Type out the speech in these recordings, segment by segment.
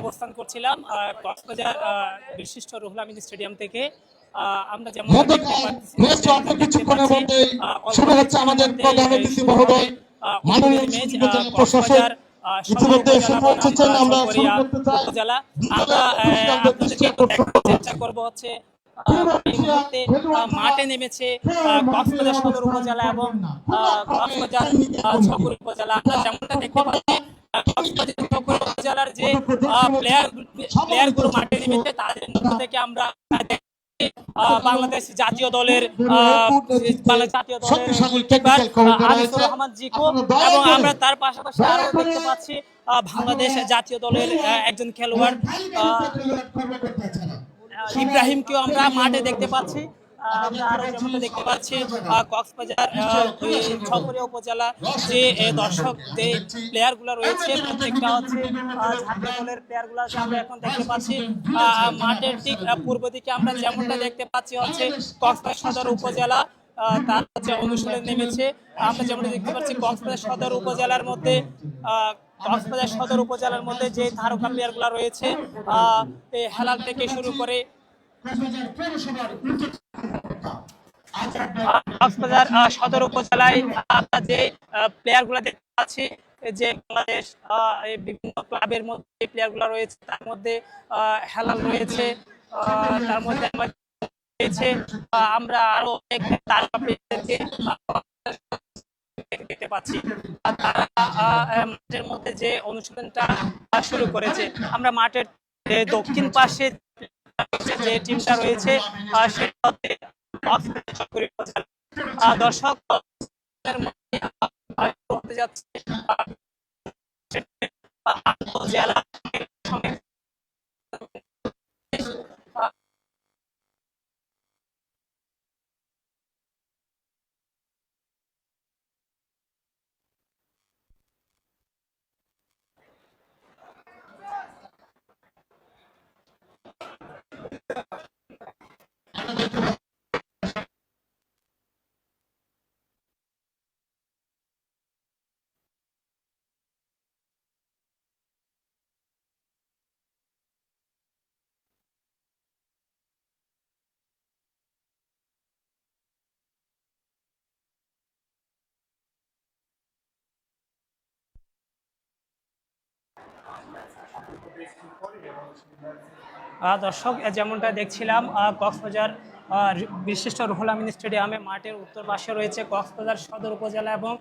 অবস্থান করছিলাম কক্সবাজার বিশিষ্ট রুহুল আমিন স্টেডিয়াম থেকে। আমরা যেমন শুরু হচ্ছে আমাদের প্রধান অতিথি মহোদয় মাননীয় প্রশাসক উপজেলা। আমরা চেষ্টা করব হচ্ছে মাঠে নেমেছে কক্সবাজার সদর উপজেলা এবং কক্সবাজার ছকুর উপজেলা। আমরা যেমনটা দেখতে পাচ্ছি উপজেলার যে প্লেয়ারগুলো মাঠে নেমেছে তাদের মধ্য থেকে আমরা বাংলাদেশ জাতীয় দলের আনিসুর রহমান জিকো এবং আমরা তার পাশাপাশি আরো দেখতে পাচ্ছি বাংলাদেশ জাতীয় দলের একজন খেলোয়াড় ইব্রাহিমকেও আমরা মাঠে দেখতে পাচ্ছি। আমরা আরো যেমনটা দেখতে পাচ্ছি কক্সবাজার ছকুরিয়া উপজেলা যে দর্শক যে প্লেয়ার গুলো রয়েছে প্রত্যেকটা হচ্ছে জাতীয় দলের প্লেয়ার গুলো আমরা এখন দেখতে পাচ্ছি। মাঠের ঠিক পূর্ব দিকে আমরা যেমনটা দেখতে পাচ্ছি হচ্ছে কক্সবাজার সদর উপজেলা তার হচ্ছে অনুশীলন নেমেছে। আমরা যেমনটা দেখতে পাচ্ছি কক্সবাজার সদর উপজেলার মধ্যে যে তারকা প্লেয়ার গুলা রয়েছে হেলাল থেকে শুরু করে কক্সবাজার সদর উপজেলায় আমরা যে প্লেয়ার গুলা দেখতে পাচ্ছি যে বাংলাদেশ বিভিন্ন ক্লাবের মধ্যে প্লেয়ার গুলা রয়েছে তার মধ্যে হেলাল রয়েছে, তার মধ্যে আমরা আরো তারকা প্লেয়ারকে দেখতে পাচ্ছি। মাঠের মধ্যে যে অনুশীলনটা শুরু করেছে আমরা মাঠের দক্ষিণ পাশে যে টিমটা রয়েছে দর্শক যাচ্ছে জেলা দর্শক যেমনটা দেখছিলাম কক্সবাজার বিশিষ্ট রুহুল আমিন স্টেডিয়ামে মাঠের উত্তর পাশে রয়েছে কক্সবাজার সদর উপজেলা এবং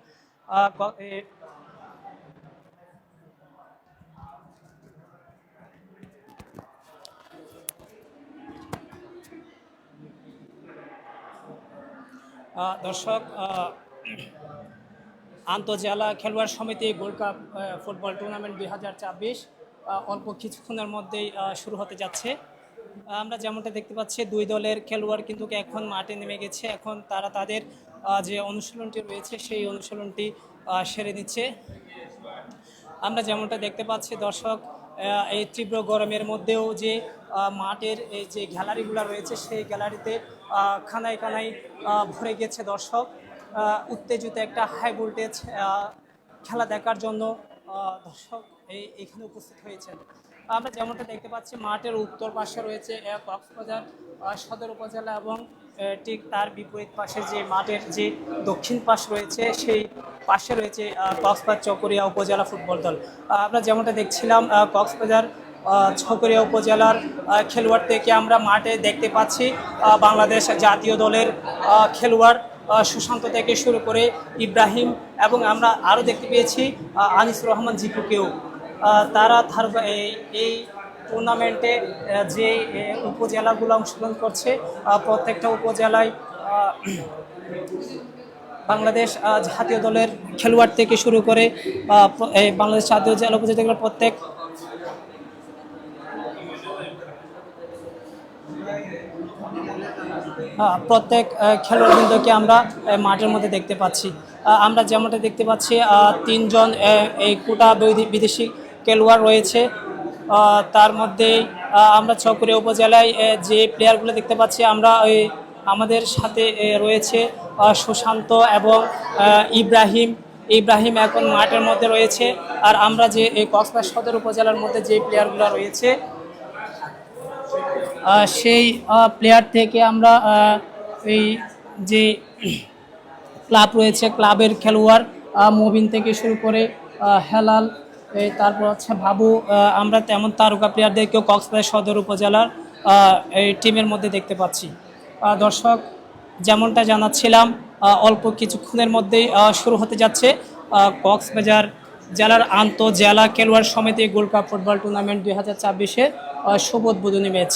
দর্শক আন্তঃজেলা খেলোয়াড় সমিতি গোল্ড কাপ ফুটবল টুর্নামেন্ট 2024 অল্প কিছুক্ষণের মধ্যেই শুরু হতে যাচ্ছে। আমরা যেমনটা দেখতে পাচ্ছি দুই দলের খেলোয়াড় কিন্তু এখন মাঠে নেমে গেছে। এখন তারা তাদের যে অনুশীলনটি রয়েছে সেই অনুশীলনটি সেরে নিচ্ছে। আমরা যেমনটা দেখতে পাচ্ছি দর্শক এই তীব্র গরমের মধ্যেও যে মাঠের এই যে গ্যালারিগুলো রয়েছে সেই গ্যালারিতে খানায় খানায় ভরে গেছে দর্শক উত্তেজিত একটা হাই ভোল্টেজ খেলা দেখার জন্য দর্শক এখানে উপস্থিত হয়েছেন। আমরা যেমনটা দেখতে পাচ্ছি মাঠের উত্তর পাশে রয়েছে কক্সবাজার সদর উপজেলা এবং ঠিক তার বিপরীত পাশে যে মাঠের যে দক্ষিণ পাশ রয়েছে সেই পাশে রয়েছে কক্সবাজার চকরিয়া উপজেলা ফুটবল দল। আমরা যেমনটা দেখছিলাম কক্সবাজার ছকুরিয়া উপজেলার খেলোয়াড় থেকে আমরা মাঠে দেখতে পাচ্ছি বাংলাদেশ জাতীয় দলের খেলোয়াড় সুশান্ত থেকে শুরু করে ইব্রাহিম এবং আমরা আরও দেখতে পেয়েছি আনিসুর রহমান জিকুকেও। তারা এই টুর্নামেন্টে যে উপজেলাগুলো অংশগ্রহণ করছে প্রত্যেকটা উপজেলায় বাংলাদেশ জাতীয় দলের খেলোয়াড় থেকে শুরু করে বাংলাদেশ জাতীয় জেলা উপজেলার প্রত্যেক খেলোয়াড়বৃন্দকে আমরা মাঠের মধ্যে দেখতে পাচ্ছি। আমরা যেমনটা দেখতে পাচ্ছি 3 জন এই কোটা বিদেশি খেলোয়াড় রয়েছে। তার মধ্যে আমরা চকরিয়া উপজেলায় যে প্লেয়ারগুলো দেখতে পাচ্ছি আমরা আমাদের সাথে রয়েছে সুশান্ত এবং ইব্রাহিম ইব্রাহিম এখন মাঠের মধ্যে রয়েছে। আর আমরা যে এই কক্সবাজার সদর উপজেলার মধ্যে যে প্লেয়ারগুলো রয়েছে সেই প্লেয়ার থেকে আমরা এই যে ক্লাব রয়েছে ক্লাবের খেলোয়াড় মবিন থেকে শুরু করে হেলাল, তারপর হচ্ছে বাবু, আমরা তেমন তারকা প্লেয়ারদেরকেও কক্সবাজার সদর উপজেলার এই টিমের মধ্যে দেখতে পাচ্ছি। দর্শক, যেমনটা জানাচ্ছিলাম, অল্প কিছুক্ষণের মধ্যেই শুরু হতে যাচ্ছে কক্সবাজার জেলার আন্তঃজেলা খেলোয়াড় সমিতি গোল্ড কাপ ফুটবল টুর্নামেন্ট 2024-এর শুভ উদ্বোধনী ম্যাচ।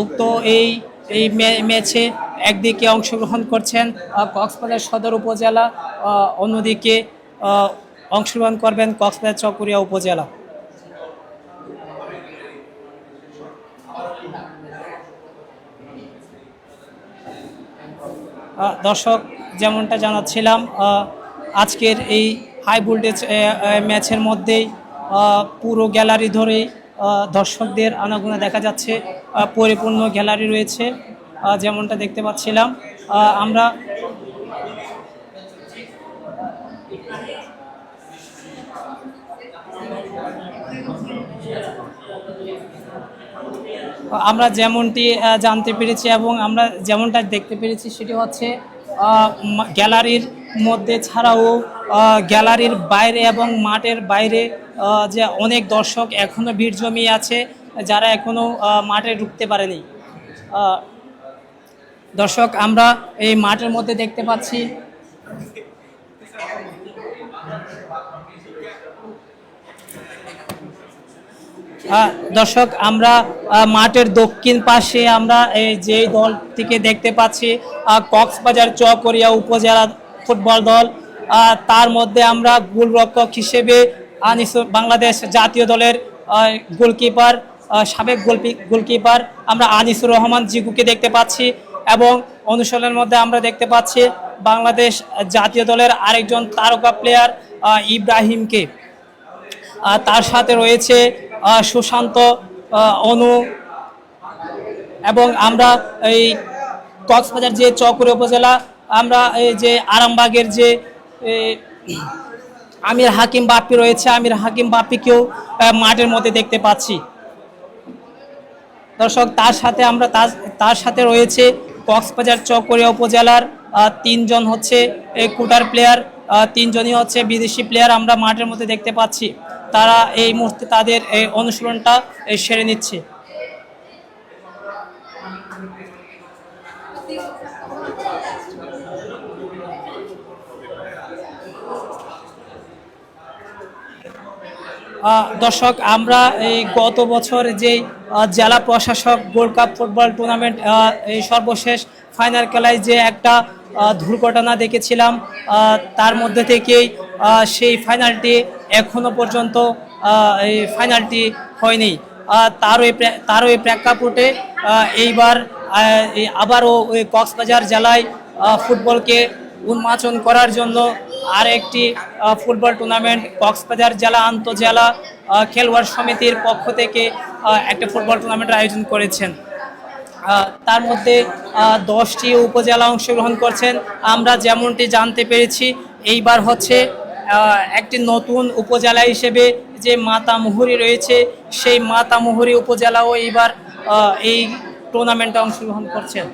উক্ত এই এই ম্যাচে একদিকে অংশগ্রহণ করছেন কক্সবাজার সদর উপজেলা, অন্যদিকে অংশগ্রহণ করবেন কক্সবাজার চকরিয়া উপজেলা। দর্শক, যেমনটা জানাচ্ছিলাম, আজকের এই হাই ভোল্টেজ ম্যাচের মধ্যেই পুরো গ্যালারি ধরে দর্শকদের আনাগোনা দেখা যাচ্ছে, পরিপূর্ণ গ্যালারি রয়েছে যেমনটা দেখতে পাচ্ছিলাম। আমরা আমরা যেমনটি জানতে পেরেছি এবং আমরা যেমনটা দেখতে পেরেছি সেটি হচ্ছে গ্যালারির মধ্যে ছাড়াও গ্যালারির বাইরে এবং মাঠের বাইরে যে অনেক দর্শক এখনও ভিড় জমিয়ে আছে, যারা এখনও মাঠে ঢুকতে পারেনি। দর্শক, আমরা এই মাঠের মধ্যে দেখতে পাচ্ছি দর্শক, আমরা মাঠের দক্ষিণ পাশে আমরা যে দলটিকে দেখতে পাচ্ছি কক্সবাজার চকরিয়া উপজেলা ফুটবল দল, তার মধ্যে আমরা গোলরক্ষক হিসেবে বাংলাদেশ জাতীয় দলের গোলকিপার, সাবেক গোলকিপার আমরা আনিসুর রহমান জিগুকে দেখতে পাচ্ছি এবং অনুশীলনের মধ্যে আমরা দেখতে পাচ্ছি বাংলাদেশ জাতীয় দলের আরেকজন তারকা প্লেয়ার ইব্রাহিমকে। তার সাথে রয়েছে সুশান্ত, অনু, এবং আমরা এই কক্সবাজার যে চকরিয়া উপজেলা, আমরা এই যে আরামবাগের যে আমির হাকিম বাপ্পি রয়েছে, আমির হাকিম বাপ্পিকেও মাঠের মধ্যে দেখতে পাচ্ছি। দর্শক, তার সাথে রয়েছে কক্সবাজার চকরিয়া উপজেলার তিনজন হচ্ছে কোটার প্লেয়ার, তিনজনই হচ্ছে বিদেশি প্লেয়ার আমরা মাঠের মধ্যে দেখতে পাচ্ছি। তারা এই মুহূর্তে তাদের এই অনুশীলনটা সেরে নিচ্ছে। দর্শক, আমরা এই গত বছর যে জেলা প্রশাসক গোল্ড কাপ ফুটবল টুর্নামেন্ট এই সর্বশেষ ফাইনাল খেলায় যে একটা দুর্ঘটনা দেখেছিলাম, তার মধ্যে থেকেই সেই ফাইনালটি এখনো পর্যন্ত এই ফাইনালটি হয়নি। তারও প্রেক্ষাপটে এইবার আবারও ওই কক্সবাজার জেলায় ফুটবলকে উন্মোচন করার জন্য আর একটি ফুটবল টুর্নামেন্ট কক্সবাজার জেলা আন্তঃজেলা খেলোয়াড় সমিতির পক্ষ থেকে একটা ফুটবল টুর্নামেন্টের আয়োজন করেছেন। তার মধ্যে 10টি উপজেলা অংশগ্রহণ করছেন। আমরা যেমনটি জানতে পেরেছি, এইবার হচ্ছে একটি নতুন উপজেলা হিসেবে যে মাতামুহুরী রয়েছে, সেই মাতামুহুরী উপজেলাও এইবার এই টুর্নামেন্টে অংশগ্রহণ করছেন।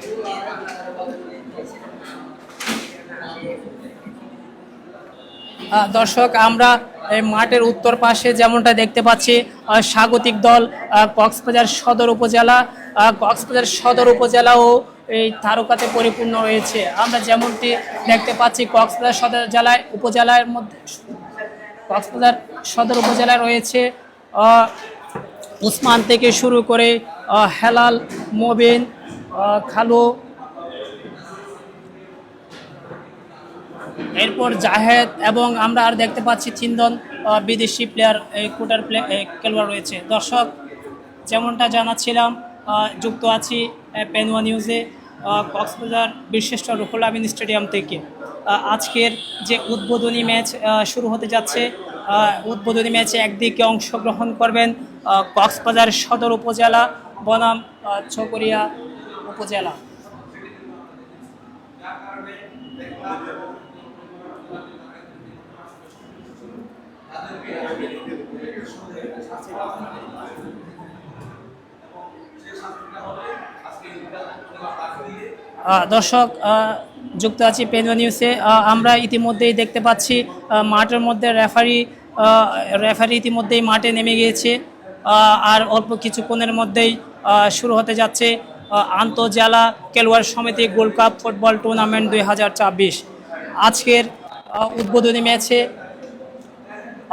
দর্শক, আমরা এই মাঠের উত্তর পাশে যেমনটা দেখতে পাচ্ছি স্বাগতিক দল কক্সবাজার সদর উপজেলাও এই তারকাতে পরিপূর্ণ রয়েছে। আমরা যেমনটি দেখতে পাচ্ছি কক্সবাজার সদর উপজেলায় রয়েছে উসমান থেকে শুরু করে হেলাল, মবিন, খালু, এরপর জাহেদ, এবং আমরা আর দেখতে পাচ্ছি তিনজন বিদেশি প্লেয়ার কোটার খেলোয়াড় রয়েছে। দর্শক, যেমনটা জানাচ্ছিলাম, যুক্ত আছি পেনুয়া নিউজে কক্সবাজার বীরশ্রেষ্ঠ রুহুল আমিন স্টেডিয়াম থেকে। আজকের যে উদ্বোধনী ম্যাচ শুরু হতে যাচ্ছে, উদ্বোধনী ম্যাচে একদিকে অংশগ্রহণ করবেন কক্সবাজার সদর উপজেলা বনাম চকরিয়া উপজেলা। দর্শক, যুক্ত আছি পেনওয়া নিউজে। আমরা ইতিমধ্যেই দেখতে পাচ্ছি মাঠের মধ্যে রেফারি ইতিমধ্যেই মাঠে নেমে গিয়েছে। আর অল্প কিছুক্ষণের মধ্যেই শুরু হতে যাচ্ছে আন্তঃজেলা খেলোয়াড় সমিতি গোল্ড কাপ ফুটবল টুর্নামেন্ট 2024। আজকের উদ্বোধনী ম্যাচে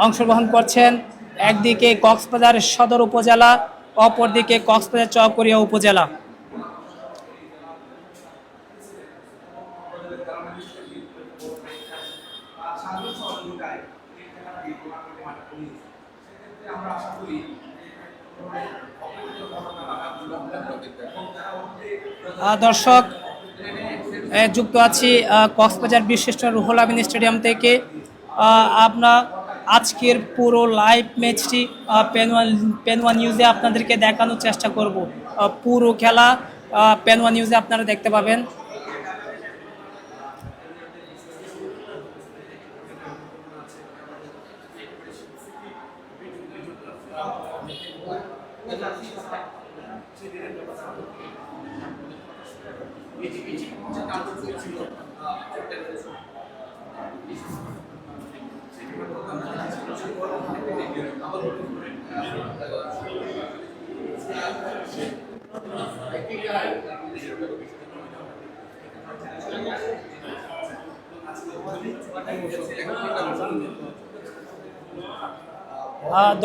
অংশগ্রহণ করছেন একদিকে কক্সবাজার সদর উপজেলা, অপরদিকে কক্সবাজার চকরিয়া উপজেলা। দর্শক, যুক্ত আছি কক্সবাজার বিশিষ্ট রুহুল আমিন স্টেডিয়াম থেকে। আমরা আজকের পুরো লাইভ ম্যাচটি পেনওয়া নিউজে আপনাদেরকে দেখানোর চেষ্টা করব। পুরো খেলা পেনওয়া নিউজে আপনারা দেখতে পাবেন।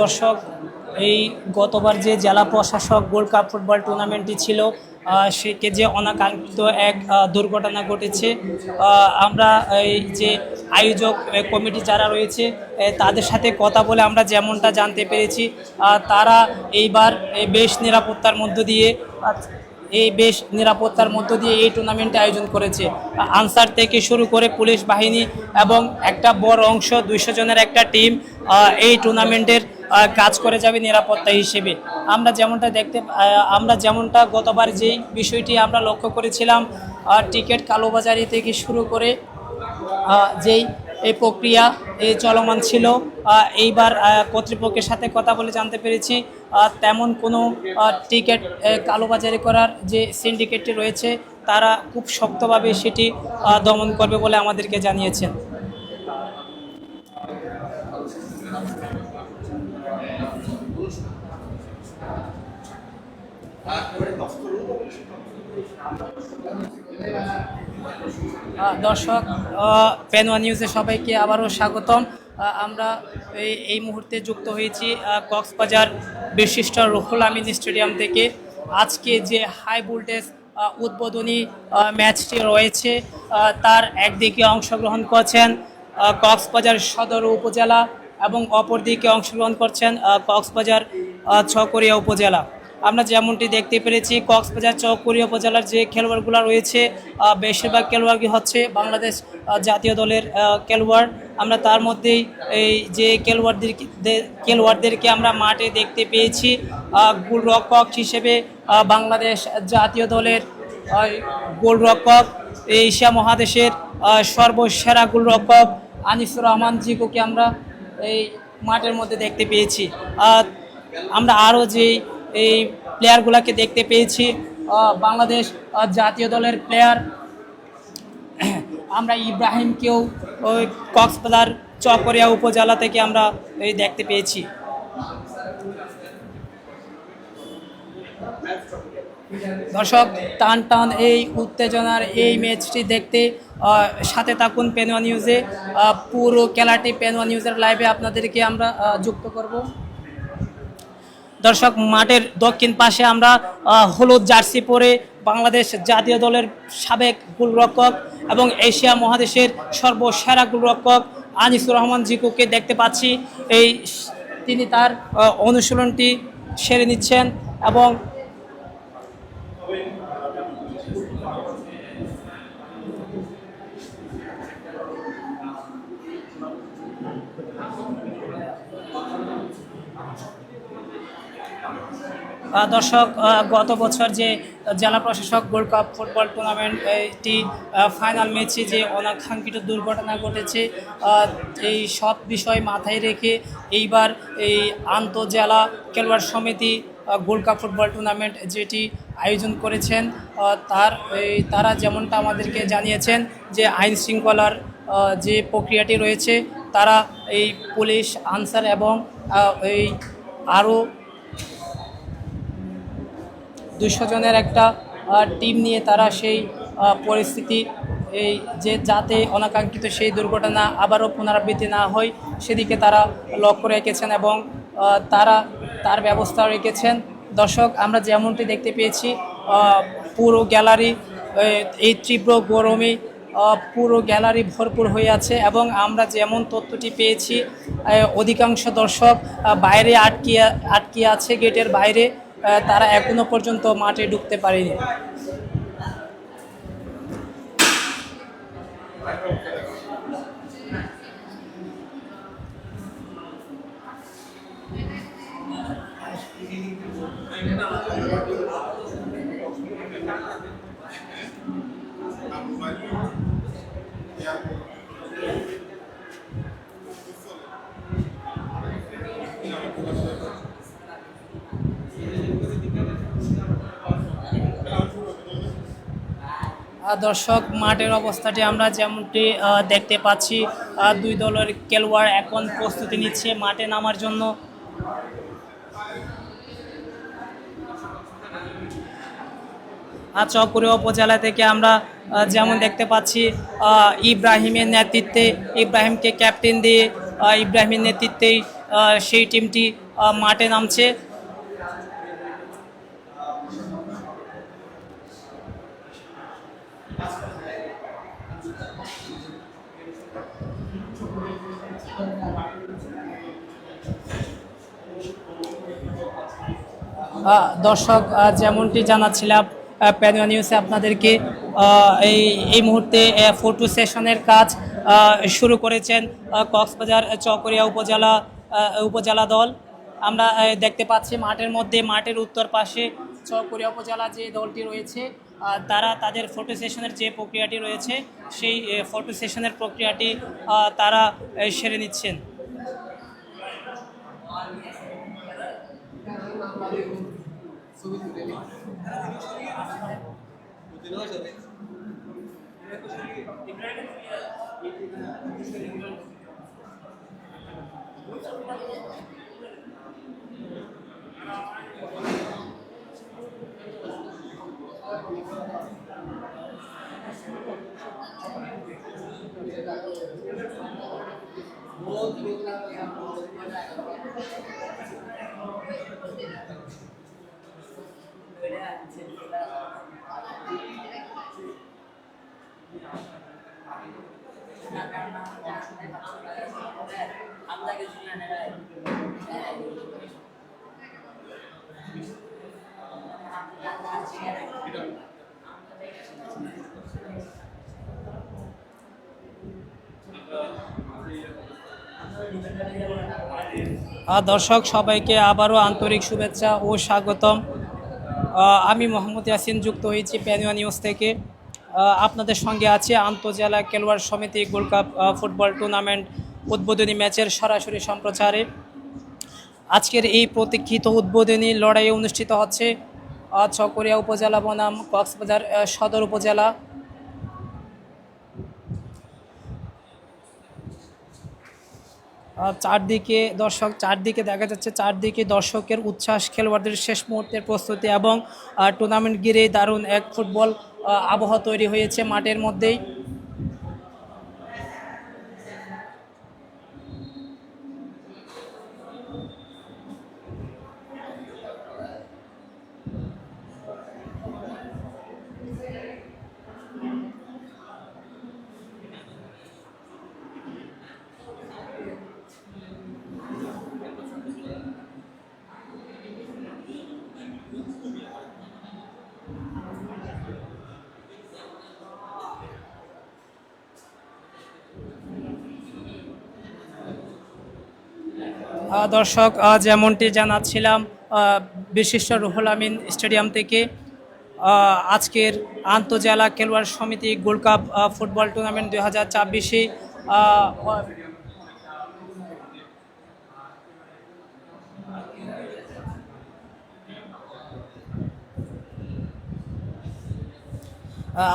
দর্শক, এই গতবার যে জেলা প্রশাসক গোল্ড কাপ ফুটবল টুর্নামেন্টটি ছিল, সেকে যে অনাকাঙ্ক্ষিত এক দুর্ঘটনা ঘটেছে। আমরা এই যে আয়োজক কমিটি যারা রয়েছে তাদের সাথে কথা বলে আমরা যেমনটা জানতে পেরেছি, তারা এইবার বেশ নিরাপত্তার মধ্য দিয়ে এই টুর্নামেন্টে আয়োজন করেছে। আনসার থেকে শুরু করে পুলিশ বাহিনী এবং একটা বড় অংশ 200 জনের একটা টিম এই টুর্নামেন্টের কাজ করে যাবে নিরাপত্তা হিসেবে। আমরা যেমনটা গতবার যেই বিষয়টি আমরা লক্ষ্য করেছিলাম, টিকিট কালোবাজারি থেকে শুরু করে যেই এই প্রক্রিয়া চলমান ছিল, এইবার কর্তৃপক্ষের সাথে কথা বলে জানতে পেরেছি তেমন কোনো টিকিট কালোবাজারি করার যে সিন্ডিকেটটি রয়েছে তারা খুব শক্তভাবে সেটি দমন করবে বলে আমাদেরকে জানিয়েছেন। দর্শক, পেনওয়া নিউজে সবাইকে আবারও স্বাগতম। আমরা এই মুহূর্তে যুক্ত হয়েছি কক্সবাজার বিশিষ্ট রুহুল আমিন স্টেডিয়াম থেকে। আজকে যে হাই ভোল্টেজ উদ্বোধনী ম্যাচটি রয়েছে, তার একদিকে অংশগ্রহণ করছেন কক্সবাজার সদর উপজেলা এবং অপরদিকে অংশগ্রহণ করছেন কক্সবাজার চকরিয়া উপজেলা। আমরা যেমনটি দেখতে পেরেছি, কক্সবাজার চকরিয়া উপজেলার যে খেলোয়াড়গুলো রয়েছে বেশিরভাগ খেলোয়াড়ই হচ্ছে বাংলাদেশ জাতীয় দলের খেলোয়াড়। আমরা তার মধ্যেই এই যে খেলোয়াড়দেরকে আমরা মাঠে দেখতে পেয়েছি। গোলরক্ষক হিসেবে বাংলাদেশ জাতীয় দলের গোলরক্ষক, এশিয়া মহাদেশের সর্বসেরা গোলরক্ষক আনিসুর রহমান জিকুকে আমরা এই মাঠের মধ্যে দেখতে পেয়েছি। আমরা আরও যে এই প্লেয়ারগুলোকে দেখতে পেয়েছি, বাংলাদেশ জাতীয় দলের প্লেয়ার আমরা ইব্রাহিমকেও ওই কক্সবাজার চকরিয়া উপজেলা থেকে আমরা এই দেখতে পেয়েছি। দর্শক, টান টান এই উত্তেজনার এই ম্যাচটি দেখতে সাথে থাকুন পেনওয়া নিউজে। পুরো খেলাটি পেনওয়া নিউজের লাইভে আপনাদেরকে আমরা যুক্ত করব। দর্শক, মাঠের দক্ষিণ পাশে আমরা হলুদ জার্সি পরে বাংলাদেশ জাতীয় দলের সাবেক গোলরক্ষক এবং এশিয়া মহাদেশের সর্বসেরা গোলরক্ষক আনিসুর রহমান জিকুকে দেখতে পাচ্ছি। তিনি তার অনুশীলনটি সেরে নিচ্ছেন এবং দর্শক, গত বছর যে জেলা প্রশাসক গোল্ড কাপ ফুটবল টুর্নামেন্টটি ফাইনাল ম্যাচে যে অনাকাঙ্ক্ষিত দুর্ঘটনা ঘটেছে, এই সব বিষয় মাথায় রেখে এইবার এই আন্তঃজেলা খেলোয়াড় সমিতি গোল্ড কাপ ফুটবল টুর্নামেন্ট যেটি আয়োজন করেছেন। তারা যেমনটা আমাদেরকে জানিয়েছেন যে আইন শৃঙ্খলার যে প্রক্রিয়াটি রয়েছে, তারা এই পুলিশ আনসার এবং এই আরও 200 জনের একটা টিম নিয়ে তারা সেই পরিস্থিতি, এই যে যাতে অনাকাঙ্ক্ষিত সেই দুর্ঘটনা আবারও পুনরাবৃত্তি না হয় সেদিকে তারা লক্ষ্য রেখেছেন এবং তারা তার ব্যবস্থা রেখেছেন। দর্শক, আমরা যেমনটি দেখতে পেয়েছি, পুরো গ্যালারি এই তীব্র গরমে পুরো গ্যালারি ভরপুর হয়ে আছে এবং আমরা যেমন তথ্যটি পেয়েছি, অধিকাংশ দর্শক বাইরে আটকে আছে, গেটের বাইরে। তারা এখনো পর্যন্ত মাঠে ঢুকতে পারেনি। দর্শক, মাঠের অবস্থাটি আমরা যেমনটি দেখতে পাচ্ছি, দুই দলের খেলোয়াড় এখন প্রস্তুতি নিচ্ছে মাঠে নামার জন্য। চকরিয়া উপজেলা থেকে আমরা যেমন দেখতে পাচ্ছি, ইব্রাহিমের নেতৃত্বে, ইব্রাহিমকে ক্যাপ্টেন দিয়ে ইব্রাহিমের নেতৃত্বেই সেই টিমটি মাঠে নামছে। দর্শক, যেমনটি জানাচ্ছিলাম প্যানিয়া নিউজে আপনাদেরকে, এই এই মুহূর্তে ফটো সেশনের কাজ শুরু করেছেন কক্সবাজার চকরিয়া উপজেলা দল। আমরা দেখতে পাচ্ছি মাঠের মধ্যে, মাঠের উত্তর পাশে চকরিয়া উপজেলা যে দলটি রয়েছে, তারা তাদের ফটো সেশনের যে প্রক্রিয়াটি রয়েছে সেই ফটো সেশনের প্রক্রিয়াটি তারা সেরে নিচ্ছেন। দর্শক, সবাইকে আবারও আন্তরিক শুভেচ্ছা ও স্বাগতম। আমি মোহাম্মদ ইয়াসিন, যুক্ত হয়েছি প্যানিয়া নিউজ থেকে। আপনাদের সঙ্গে আছে আন্তজেলা খেলোয়াড় সমিতি গোল্ড কাপ ফুটবল টুর্নামেন্ট উদ্বোধনী ম্যাচের সরাসরি সম্প্রচারে। আজকের এই প্রতীক্ষিত উদ্বোধনী লড়াই অনুষ্ঠিত হচ্ছে চকরিয়া উপজেলা বনাম কক্সবাজার সদর উপজেলা। চারদিকে দেখা যাচ্ছে, চারদিকে দর্শকের উচ্ছ্বাস, খেলোয়াড়দের শেষ মুহূর্তের প্রস্তুতি এবং টুর্নামেন্ট ঘিরে দারুণ এক ফুটবল আবহাওয়া তৈরি হয়েছে মাঠের মধ্যেই। দর্শক, যেমনটি জানাচ্ছিলাম বিশিষ্ট রুহুল আমিন স্টেডিয়াম থেকে, আজকের আন্তজেলা খেলোয়াড় সমিতি গোল্ড কাপ ফুটবল টুর্নামেন্ট 2024-এ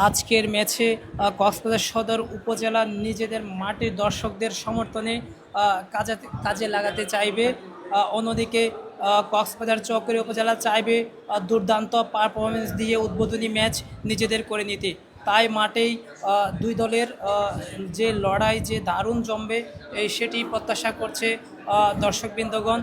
আজকের ম্যাচে কক্সবাজার সদর উপজেলা নিজেদের মাটির দর্শকদের সমর্থনে কাজে কাজে লাগাতে চাইবে। অন্যদিকে কক্সবাজার চৌকরি উপজেলা চাইবে দুর্দান্ত পারফরমেন্স দিয়ে উদ্বোধনী ম্যাচ নিজেদের করে নিতে। তাই মাঠেই দুই দলের যে লড়াই যে দারুণ জমবে সেটি প্রত্যাশা করছে দর্শকবৃন্দগণ।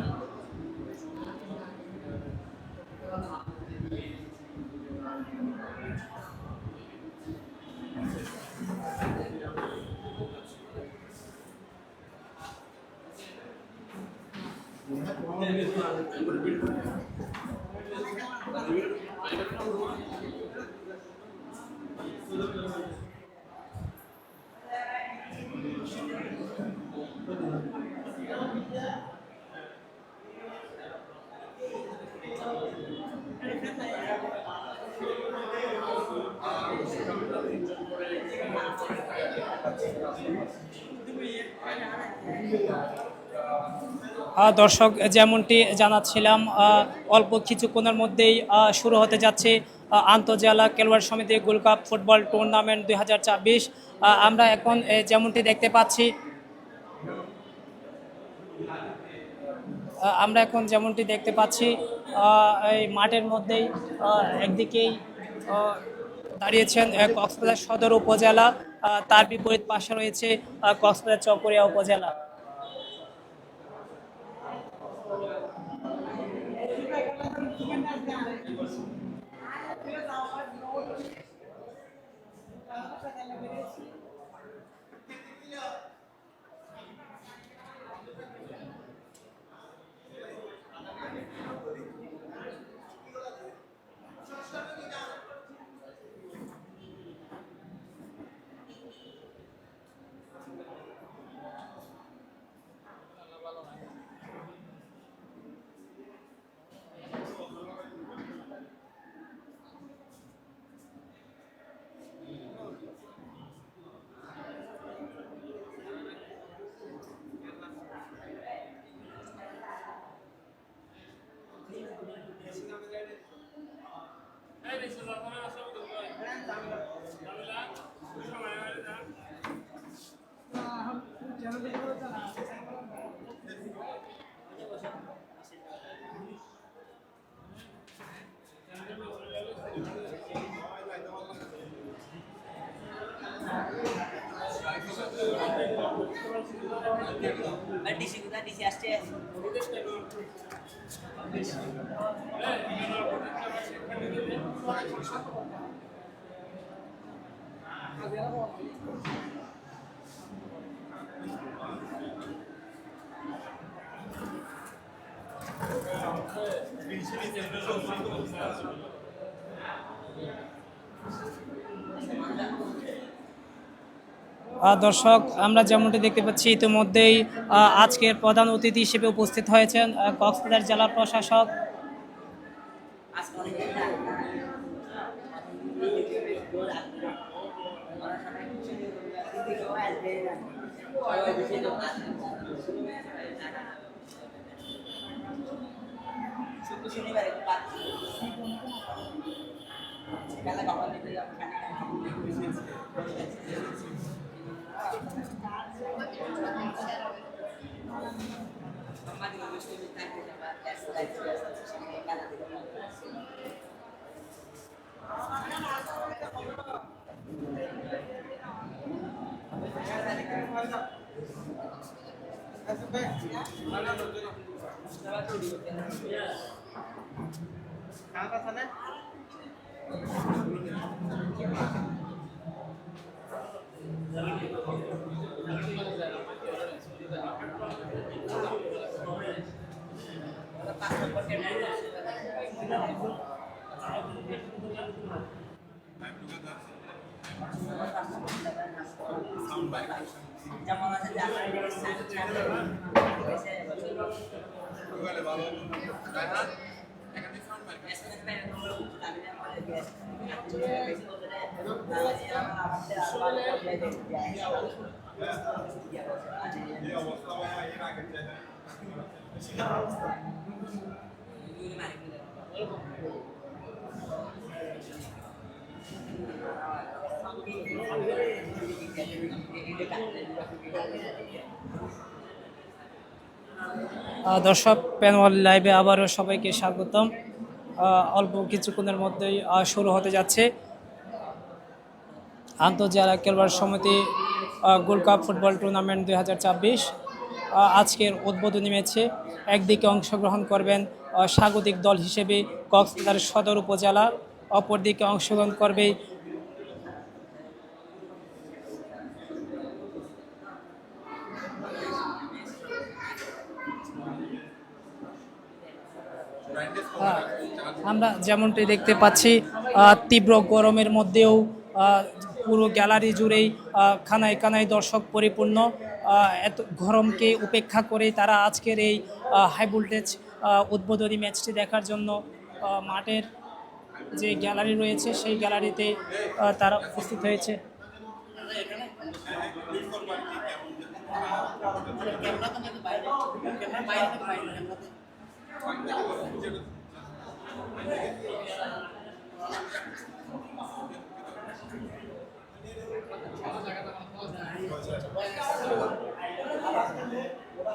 দর্শক যেমনটি জানাচ্ছিলাম, অল্প কিছুক্ষণের মধ্যেই শুরু হতে যাচ্ছে আন্তঃজেলা খেলোয়াড় সমিতি গোল্ড কাপ ফুটবল টুর্নামেন্ট 2024। আমরা এখন যেমনটি দেখতে পাচ্ছি, এই মাঠের মধ্যেই একদিকেই দাঁড়িয়েছেন কক্সবাজার সদর উপজেলা, তার বিপরীত পাশে রয়েছে কক্সবাজার চকরিয়া উপজেলা। দর্শক, আমরা যেমনটি দেখতে পাচ্ছি ইতিমধ্যেই আজকের প্রধান অতিথি হিসেবে উপস্থিত হয়েছেন কক্সবাজার জেলা প্রশাসক। দর্শক, প্যানেল লাইভে আবারও সবাইকে স্বাগতম। অল্প কিছুক্ষণের মধ্যেই শুরু হতে যাচ্ছে আন্তঃজেলা খেলোয়াড় সমিতি গোল্ড কাপ ফুটবল টুর্নামেন্ট 2024। আজকের উদ্বোধনী ম্যাচে একদিকে অংশগ্রহণ করবেন স্বাগতিক দল হিসেবে কক্সবাজার সদর উপজেলা, অপরদিকে অংশগ্রহণ করবে আমরা যেমনটি দেখতে পাচ্ছি তীব্র গরমের মধ্যেও পুরো গ্যালারি জুড়েই খানায় খানায় দর্শক পরিপূর্ণ। এত গরমকে উপেক্ষা করে তারা আজকের এই হাই ভোল্টেজ উদ্বোধনী ম্যাচটি দেখার জন্য মাঠের যে গ্যালারি রয়েছে সেই গ্যালারিতে তারা উপস্থিত হয়েছে।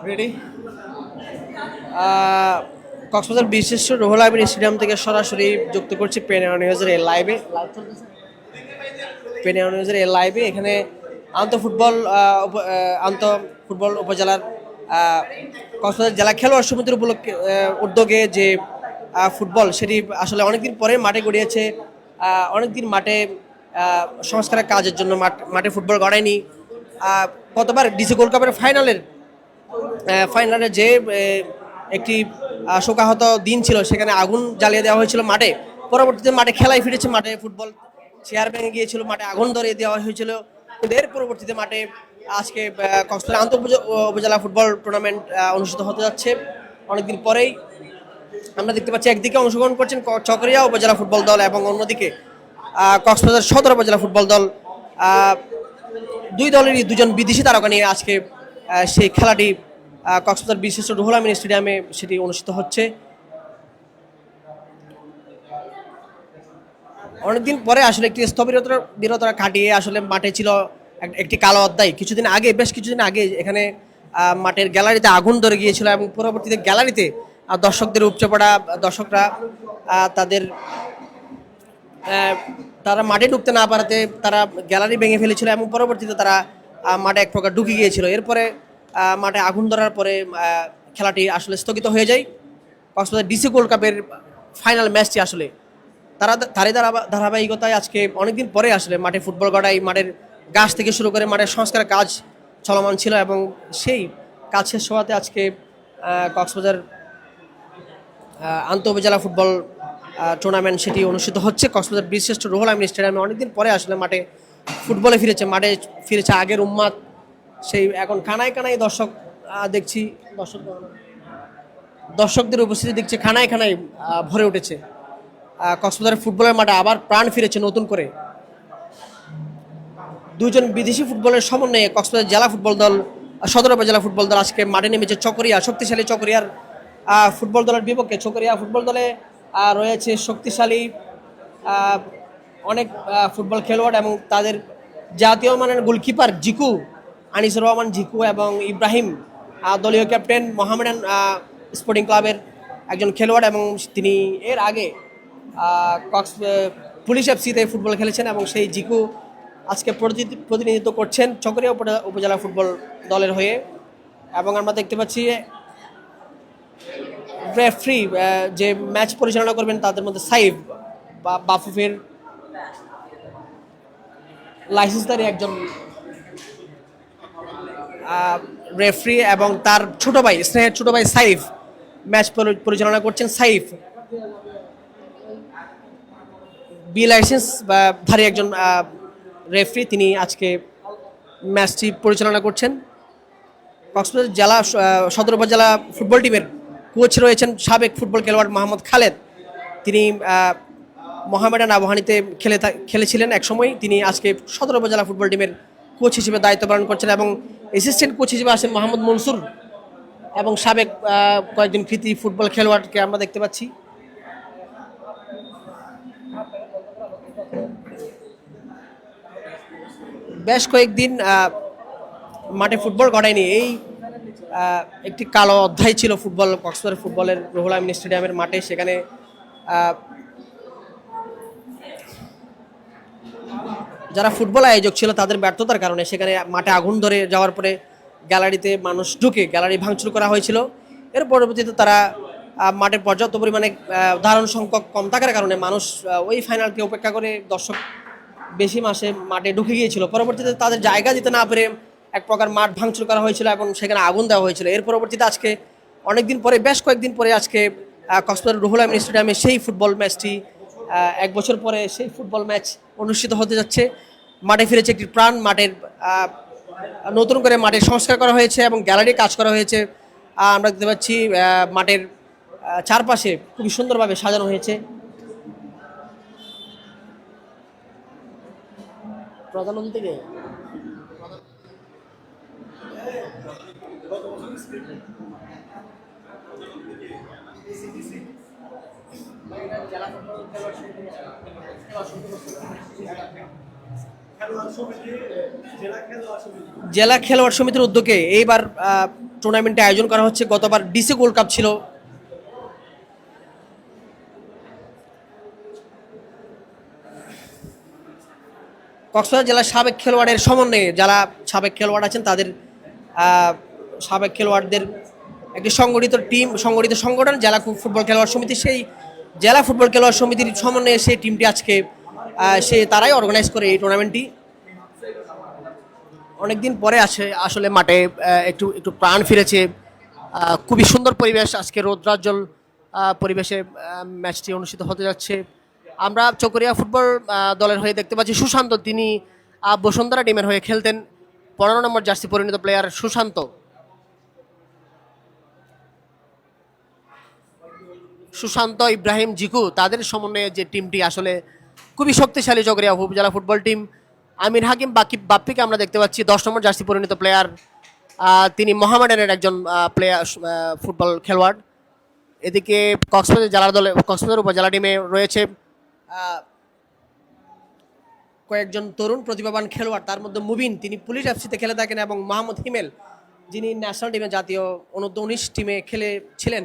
রেডি। কক্সবাজার বিশিষ্ট রুহুল আমিন স্টেডিয়াম থেকে সরাসরি যুক্ত করছি পেনিয়া নিউজের এই লাইভে। পেনিয়া নিউজের এই লাইভে এখানে আন্ত ফুটবল উপজেলার কক্সবাজার জেলা খেলোয়াড় সমিতির উদ্যোগে যে ফুটবল সেটি আসলে অনেকদিন পরে মাঠে গড়িয়েছে। অনেকদিন মাঠে সংস্কারের কাজের জন্য মাঠে ফুটবল গড়ায়নি। কতবার ডিসি গোল্ড কাপের ফাইনালে যে একটি শোকাহত দিন ছিল, সেখানে আগুন জ্বালিয়ে দেওয়া হয়েছিল মাঠে। পরবর্তীতে মাঠে খেলায় ফিরেছে, মাঠে ফুটবল চেয়ার ভেঙে গিয়েছিল, মাঠে আগুন ধরিয়ে দেওয়া হয়েছিল। এর পরবর্তীতে মাঠে আজকে কক্সবাজার আন্তঃ উপজেলা ফুটবল টুর্নামেন্ট অনুষ্ঠিত হতে যাচ্ছে অনেকদিন পরেই। আমরা দেখতে পাচ্ছি একদিকে অংশগ্রহণ করছেন চকরিয়া উপজেলা ফুটবল দল এবং অন্যদিকে কক্সবাজার সদর উপজেলা ফুটবল দল। দুই দলেরই দুজন বিদেশি তারকা নিয়ে আজকে সেই খেলাটি কক্সবাজার বিশিষ্ট রুহুল আমিন স্টেডিয়ামে সেটি অনুষ্ঠিত হচ্ছে। অনেকদিন পরে আসলে একটি স্থবিরতা কাটিয়ে আসলে মাঠে ছিল একটি কালো অধ্যায়। বেশ কিছুদিন আগে এখানে মাঠের গ্যালারিতে আগুন ধরে গিয়েছিল এবং পরবর্তীতে গ্যালারিতে দর্শকদের উপচে পড়া দর্শকরা তারা মাঠে ঢুকতে না পারাতে তারা গ্যালারি ভেঙে ফেলেছিল এবং পরবর্তীতে তারা মাঠে এক প্রকার ঢুকে গিয়েছিল। এরপরে মাঠে আগুন ধরার পরে খেলাটি আসলে স্থগিত হয়ে যায়। কক্সবাজার ডিসি গোল্ড কাপের ফাইনাল ম্যাচটি আসলে তারই ধারাবাহিকতায় আজকে অনেকদিন পরে আসলে মাঠে ফুটবল গড়াই, মাঠের গাছ থেকে শুরু করে মাঠের সংস্কার কাজ চলমান ছিল এবং সেই কাজ শেষ হওয়াতে আজকে কক্সবাজার আন্তঃ উপজেলা ফুটবল টুর্নামেন্ট সেটি অনুষ্ঠিত হচ্ছে কক্সবাজার বিশিষ্ট রুহুল আমিন স্টেডিয়ামে। অনেকদিন পরে আসলে মাঠে ফিরেছে আগের উম্মাদ। সেই এখন কানায় কানায় দর্শক দেখছি, দর্শকদের উপস্থিতি দেখছি খানায় খানায় ভরে উঠেছে। কক্সবাজারের ফুটবলের মাঠে আবার প্রাণ ফিরেছে নতুন করে। দুজন বিদেশি ফুটবলের সমন্বয়ে কক্সবাজার জেলা ফুটবল দল, সদর উপজেলা ফুটবল দল আজকে মাঠে নেমেছে শক্তিশালী চকরিয়ার ফুটবল দলের বিপক্ষে। চকরিয়া ফুটবল দলে রয়েছে শক্তিশালী অনেক ফুটবল খেলোয়াড় এবং তাদের জাতীয় মানের গোলকিপার আনিসুর রহমান জিকু এবং ইব্রাহিম দলীয় ক্যাপ্টেন মোহামেডান স্পোর্টিং ক্লাবের একজন খেলোয়াড় এবং তিনি এর আগে পুলিশ এফসিতে ফুটবল খেলেছেন এবং সেই জিকু আজকে প্রতিনিধিত্ব করছেন চকরিয়া উপজেলা ফুটবল দলের হয়ে। এবং আমরা দেখতে পাচ্ছি রেফারি যে ম্যাচ পরিচালনা করবেন তাদের মধ্যে সাইফ বা বাফুফের লাইসেন্সধারী একজন রেফারি এবং তার স্নেহের ছোট ভাই সাইফ ম্যাচ পরিচালনা করছেন। সাইফ বি লাইসেন্স বা ধারী একজন রেফারি, তিনি আজকে ম্যাচটি পরিচালনা করছেন। কক্সবাজার জেলা সদর উপজেলা ফুটবল টিমের কোচ রয়েছেন সাবেক ফুটবল খেলোয়াড় মোহাম্মদ খালেদ। তিনি মোহামেডান আবাহনীতে খেলেছিলেন এক সময়। তিনি আজকে সদর উপজেলা ফুটবল টিমের কোচ হিসেবে দায়িত্ব পালন করছেন এবং অ্যাসিস্ট্যান্ট কোচ হিসেবে আছেন মোহাম্মদ মনসুর এবং সাবেক কয়েকজন কৃতি ফুটবল খেলোয়াড়কে আমরা দেখতে পাচ্ছি। বেশ কয়েকদিন মাঠে ফুটবল গড়ায়নি, এই একটি কালো অধ্যায় ছিল কক্সবাজার ফুটবলের রুহুল আমিন স্টেডিয়ামের মাঠে। সেখানে যারা ফুটবল আয়োজক ছিল তাদের ব্যর্থতার কারণে সেখানে মাঠে আগুন ধরে যাওয়ার পরে গ্যালারিতে মানুষ ঢুকে গ্যালারি ভাঙচুর করা হয়েছিল। এর পরবর্তীতে তারা মাঠে পর্যাপ্ত পরিমাণে ধারণ সংখ্যক কম থাকার কারণে মানুষ ওই ফাইনালকে উপেক্ষা করে দর্শক বেশি মাঠে ঢুকে গিয়েছিল। পরবর্তীতে তাদের জায়গা দিতে না পেরে এক প্রকার মাঠ ভাঙচুর করা হয়েছিল এবং সেখানে আগুন দেওয়া হয়েছিল। এর পরবর্তীতে আজকে অনেকদিন পরে, বেশ কয়েকদিন পরে আজকে কক্সবাজার রুহুল আমিন স্টেডিয়ামে সেই ফুটবল ম্যাচটি, 1 বছর পরে সেই ফুটবল ম্যাচ অনুষ্ঠিত হতে যাচ্ছে। মাঠে ফিরেছে একটি প্রাণ, নতুন করে মাঠের সংস্কার করা হয়েছে এবং গ্যালারি কাজ করা হয়েছে। আমরা দেখতে পাচ্ছি মাঠের চারপাশে খুবই সুন্দরভাবে সাজানো হয়েছে। প্রধান নদী থেকে জেলা খেলোয়াড় সমিতির উদ্যোগে এইবার টুর্নামেন্টে আয়োজন করা হচ্ছে। গতবার ডিসি গোল্ড কাপ ছিল। কক্সবাজার জেলার সাবেক খেলোয়াড়ের সমন্বয়ে যারা সাবেক খেলোয়াড় আছেন তাদের সাবেক খেলোয়াড়দের একটি সংগঠিত সংগঠন জেলা ফুটবল খেলোয়াড় সমিতি, সেই জেলা ফুটবল খেলোয়াড় সমিতির সমন্বয়ে সেই টিমটি আজকে তারাই অর্গানাইজ করে এই টুর্নামেন্টটি। অনেকদিন পরে আসলে মাঠে একটু প্রাণ ফিরেছে। খুবই সুন্দর পরিবেশ, আজকে রৌদ্রাজ্জ্বল পরিবেশে ম্যাচটি অনুষ্ঠিত হতে যাচ্ছে। আমরা চকরিয়া ফুটবল দলের হয়ে দেখতে পাচ্ছি সুশান্ত, তিনি বসুন্ধরা টিমের হয়ে খেলতেন। 15 নম্বর জার্সি পরিণত প্লেয়ার সুশান্ত ইব্রাহিম জিকু, তাদের সমন্বয়ে যে টিমটি আসলে খুবই শক্তিশালী চকরিয়া উপজেলা ফুটবল টিম। আমির হাকিম বাপ্পিকে আমরা দেখতে পাচ্ছি 10 নম্বর জার্সি পরিণত প্লেয়ার, তিনি মোহামেডানের একজন ফুটবল খেলোয়াড়। এদিকে কক্সবাজার উপজেলা টিমে রয়েছে কয়েকজন তরুণ প্রতিভাবান খেলোয়াড়, তার মধ্যে মুবিন, তিনি পুলিশ এফসিতে খেলে থাকেন, এবং মোহাম্মদ হিমেল, যিনি ন্যাশনাল টিমে জাতীয় অনূর্ধ্ব-19 টিমে খেলেছিলেন।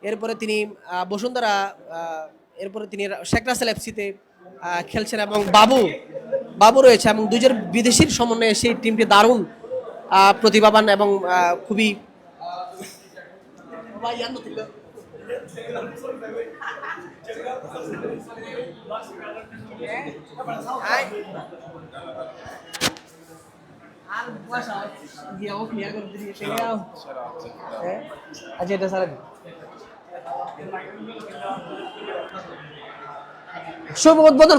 এরপরে তিনি এরপরে তিনি শেখ রাসেল এফসিতে খেলছেন, এবং বাবু রয়েছে, এবং দুজন বিদেশির সমন্বয়ে সেই টিমটি দারুণ প্রতিভাবান এবং খুবই আচ্ছা এটা স্যার শুভ উদ্বোধন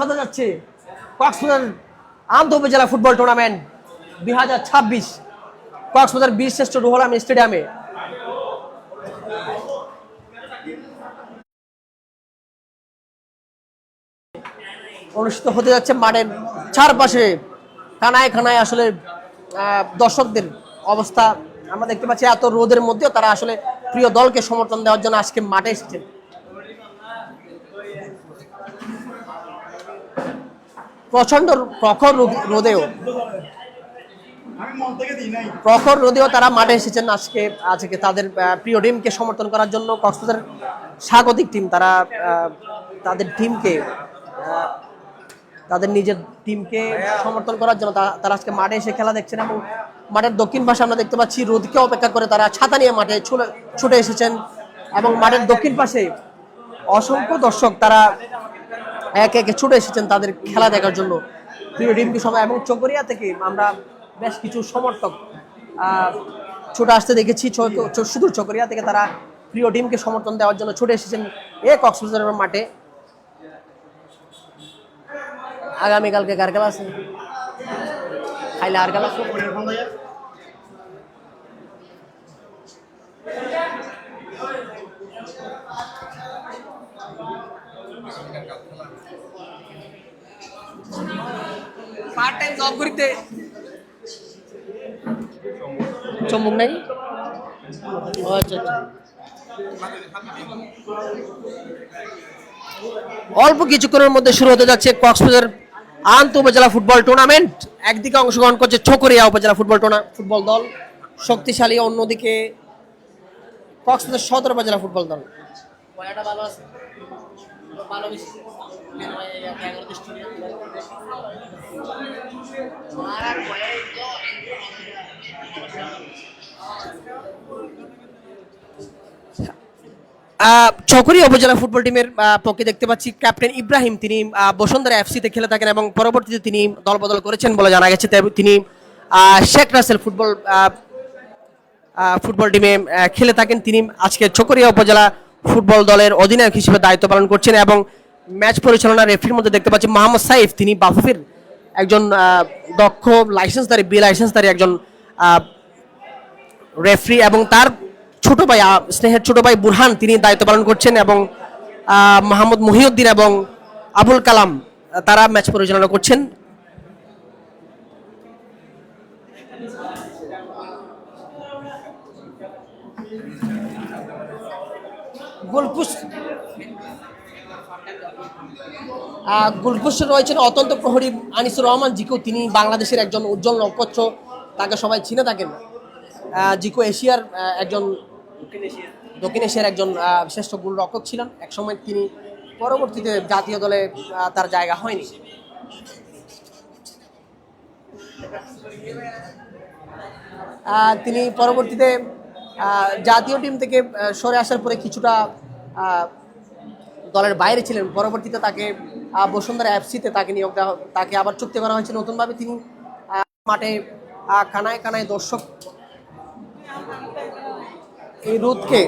হতে যাচ্ছে কক্সবাজার আন্তঃ উপজেলা ফুটবল টুর্নামেন্ট 2026 কক্সবাজার বীরশ্রেষ্ঠ রুহুল আমিন স্টেডিয়ামে। অনুষ্ঠিত হতে যাচ্ছে। মাঠের চারপাশে কানায় আসলে দর্শকদের অবস্থা আমরা দেখতে পাচ্ছি। এত রোদের মধ্যেও তারা আসলে প্রিয় দলকে সমর্থন দেওয়ার জন্য আজকে মাঠে এসেছেন। প্রচন্ড প্রখর রোদেও তারা মাঠে এসেছেন আজকে তাদের প্রিয় টিমকে সমর্থন করার জন্য। কক্সবাজার স্বাগতিক টিম, তারা তাদের নিজের টিমকে সমর্থন করার জন্য তারা আজকে মাঠে এসে খেলা দেখছেন। এবং মাঠের দক্ষিণ পাশে আমরা দেখতে পাচ্ছি রোদকে অপেক্ষা করে তারা ছাতা নিয়ে মাঠে ছুটে এসেছেন, এবং মাঠের দক্ষিণ পাশে অসংখ্য দর্শক তারা একে একে ছুটে এসেছেন তাদের খেলা দেখার জন্য প্রিয় টিমকে সবাই। এবং চকরিয়া থেকে আমরা বেশ কিছু সমর্থক ছুটে আসতে দেখেছি। শুধু চকরিয়া থেকে তারা প্রিয় টিমকে সমর্থন দেওয়ার জন্য ছুটে এসেছেন কক্সবাজারের মাঠে। আগামীকালকে কার খেলা আছে? খাইলে আর খেলা পার্ট টাইম জব করতে চমুক নাই। আচ্ছা অল্প কিছুক্ষণের মধ্যে শুরু হতে যাচ্ছে কক্সবাজার আন্ত উপজেলা ফুটবল টুর্নামেন্ট। একদিকে অংশগ্রহণ করছে ছকরিয়া উপজেলা ফুটবল দল শক্তিশালী, অন্যদিকে কক্সবাজার সদর উপজেলা ফুটবল দল। চকরিয়া উপজেলা ফুটবল টিমের পক্ষে দেখতে পাচ্ছি ক্যাপ্টেন ইব্রাহিম, তিনি বসুন্ধরা এফসিতে খেলে থাকেন এবং পরবর্তীতে তিনি দল বদল করেছেন বলে জানা গেছে। তিনি শেখ রাসেল ফুটবল টিমে খেলে থাকেন। তিনি আজকে চকরিয়া উপজেলা ফুটবল দলের অধিনায়ক হিসেবে দায়িত্ব পালন করছেন এবং ম্যাচ পরিচালনা রেফারির মধ্যে দেখতে পাচ্ছি মোহাম্মদ সাইফ, তিনি বাফুফের একজন দক্ষ লাইসেন্সধারী একজন রেফারি, এবং তার ছোট ভাই স্নেহের ছোট ভাই বুরহান তিনি দায়িত্ব পালন করছেন এবং মোহাম্মদ মহিউদ্দিন এবং আবুল কালাম তারা ম্যাচ পরিচালনা করছেন। গোলপোস্টে রয়েছেন অত্যন্ত প্রহরী আনিসুর রহমান জিকু, তিনি বাংলাদেশের একজন উজ্জ্বল নক্ষত্র, তাকে সবাই চিনে থাকেন। জিকু এশিয়ার একজন দক্ষিণ এশিয়ার একজন শ্রেষ্ঠ গোলরক্ষক ছিলেন একসময়, তিনি পরবর্তীতে জাতীয় দলে তার জায়গা হয়নি। তিনি পরবর্তীতে জাতীয় টিম থেকে সরে আসার পরে কিছুটা দলের বাইরে ছিলেন। পরবর্তীতে তাকে বসুন্ধরা এফসিতে তাকে নিয়োগ দেওয়া, তাকে আবার চুক্তি করা হয়েছে নতুনভাবে। তিনি মাঠে কানায় কানায় দর্শক এই রোদকে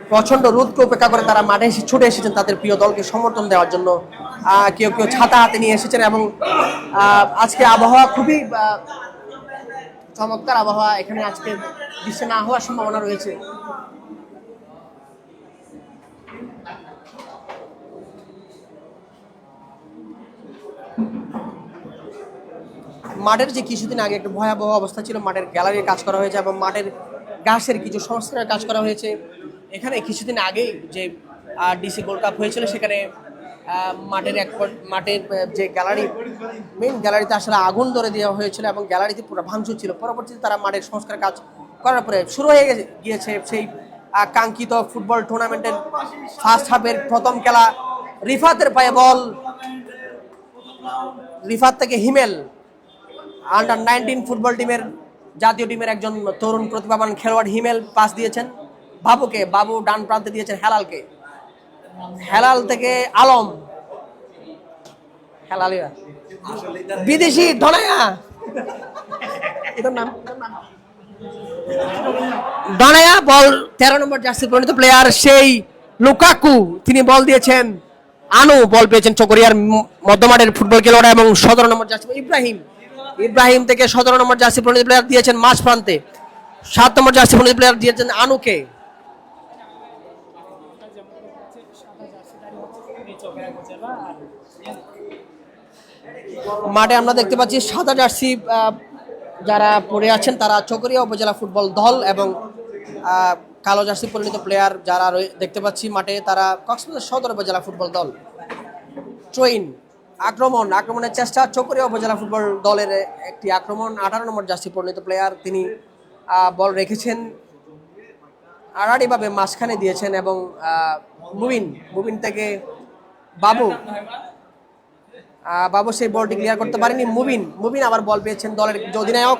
প্রচন্ড রোদকে উপেক্ষা করে তারা মাঠে এসে ছুটে এসেছেন তাদের প্রিয় দলকে সমর্থন দেওয়ার জন্য। কেউ কেউ ছাতা হাতে নিয়ে এসেছেন এবং আজকে আবহাওয়া খুবই চমৎকার আবহাওয়া, এখানে আজকে বৃষ্টি না হওয়ার সম্ভাবনা রয়েছে। মাঠের যে কিছুদিন আগে একটা ভয়াবহ অবস্থা ছিল, মাঠের গ্যালারির কাজ করা হয়েছে এবং মাঠের ঘাসের কিছু সংস্কারের কাজ করা হয়েছে। এখানে কিছুদিন আগেই যে ডিসি গোল্ড কাপ হয়েছিল, সেখানে মাঠের যে গ্যালারি, মেইন গ্যালারিতে আসলে আগুন ধরে দেওয়া হয়েছিল এবং গ্যালারিতে পুরো ভাঙচুর ছিল। পরবর্তীতে তারা মাঠের সংস্কার কাজ করার পরে শুরু হয়ে গিয়েছে সেই কাঙ্ক্ষিত ফুটবল টুর্নামেন্টের ফার্স্ট হাফের প্রথম খেলা। রিফাতের পায়ে বল, রিফাত থেকে হিমেল আন্ডার 19 ফুটবল টিমের জাতীয় টিমের একজন তরুণ প্রতিভাবান খেলোয়াড় হিমেল পাস দিয়েছেন বাবুকে, বাবু ডান প্রান্তে দিয়েছেন হেলালকে, হেলাল থেকে আলম, হেলালিয়া বিদেশি ধনায়া, ধনায়া বল 13 নম্বর জার্সি পরিণত প্লেয়ার সেই লুকাকু, তিনি বল দিয়েছেন আনু, বল পেয়েছেন চকরিয়ার মধ্যমাঠের ফুটবল খেলোয়াড় এবং 17 নম্বর জার্সি ইব্রাহিম থেকে 17 নম্বর জার্সি পরিণত প্লেয়ার দিয়েছেন মাঝ প্রান্তে, 7 নম্বর জার্সি পরিণত প্লেয়ার দিয়েছেন আনুকে। মাঠে আমরা দেখতে পাচ্ছি সাদা জার্সি যারা পরে আছেন তারা চকরিয়া উপজেলা ফুটবল দল এবং কালো জার্সি পরিণত প্লেয়ার যারা দেখতে পাচ্ছি মাঠে তারা কক্সবাজার সদর উপজেলা ফুটবল দল। ট্রেন আক্রমণের চেষ্টা, চকরিয়া উপজেলা ফুটবল দলের একটি আক্রমণ। 18 নম্বর জার্সি পরিণত প্লেয়ার, তিনি বল রেখেছেন আড়াআড়িভাবে মাঝখানে দিয়েছেন এবং মুবিন থেকে বাবু সেই বলটি ক্লিয়ার করতে পারেনি। মুবিন আবার বল পেয়েছেন দলের অধিনায়ক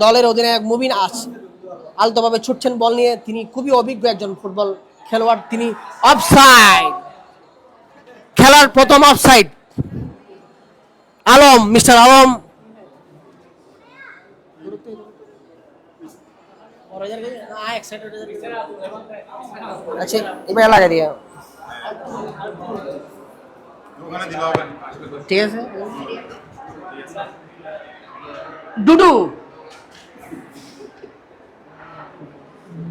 দলের অধিনায়ক মুবিন আলতোভাবে ছুটছেন বল নিয়ে, তিনি খুবই অভিজ্ঞ একজন ফুটবল খেলোয়াড়। তিনি অফসাইড, খেলার প্রথম অফসাইড। আলম, মিস্টার আলম আচ্ছা এবার লাগা দিয়া ঠিক আছে।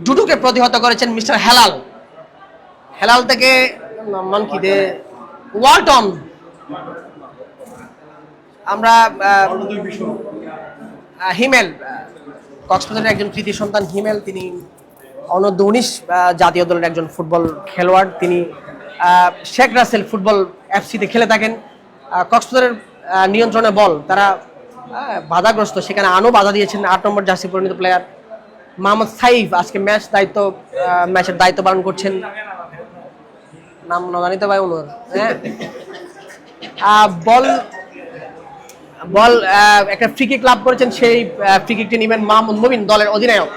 ডুডুকে প্রতিহত করেছেন মিস্টার হেলাল থেকে নাম কি দে ওয়ালটন। আমরা হিমেল, কক্সবাজারের একজন কৃতি সন্তান হিমেল, তিনি অনূর্ধ্ব-19 জাতীয় দলের একজন ফুটবল খেলোয়াড়। তিনি শেখ রাসেল ফুটবল এফসিতে খেলে থাকেন। কক্সবাজারের নিয়ন্ত্রণে বল, তারা বাধাগ্রস্ত, সেখানে আনো বাধা দিয়েছেন 8 নম্বর জার্সি পরিণত প্লেয়ার মোহাম্মদ সাইফ। আজকে ম্যাচের দায়িত্ব পালন করছেন। নাম জানিতে ভাই ওনার, বল বল একটা ফ্রি কিক লাভ করেছেন, সেই ফ্রি কিকটি নেবেন মাহমুদ মুবিন, দলের অধিনায়ক।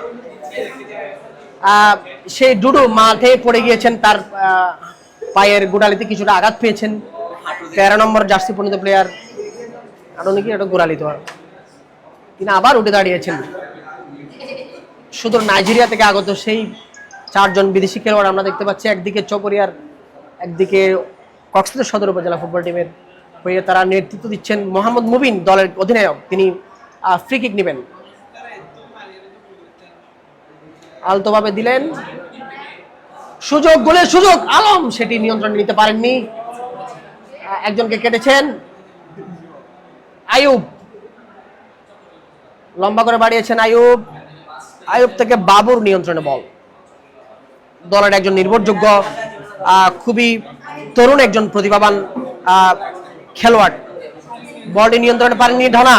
সেই ডুডু মাঠে পড়ে গিয়েছেন, তার পায়ের গোড়ালিতে কিছুটা আঘাত পেয়েছেন। 13 নম্বর জার্সি পরিণত প্লেয়ার আরো নাকি এটা গোড়ালিতে, তিনি আবার উঠে দাঁড়িয়েছেন। সুদূর নাইজেরিয়া থেকে আগত সেই 4 জন বিদেশি খেলোয়াড় আমরা দেখতে পাচ্ছি। একদিকে চকরিয়ার, একদিকে কক্সবাজার সদর উপজেলা ফুটবল টিমের হয়ে তারা নেতৃত্ব দিচ্ছেন মোহাম্মদ মুবিন, দলের অধিনায়ক। তিনি ফ্রি কিক নেবেন, আলতোভাবে দিলেন, সুযোগ, গোলের সুযোগ, আলম সেটি নিয়ন্ত্রণ নিতে পারেননি, একজনকে কেটেছেন। আয়ুব লম্বা করে বাড়িয়েছেন, আয়ুব থেকে বাবুর নিয়ন্ত্রণে বল। দলের একজন নির্ভরযোগ্য, খুবই তরুণ একজন প্রতিভাবান খেলোয়াড়, বলটি নিয়ন্ত্রণে পারেননি ঢনা,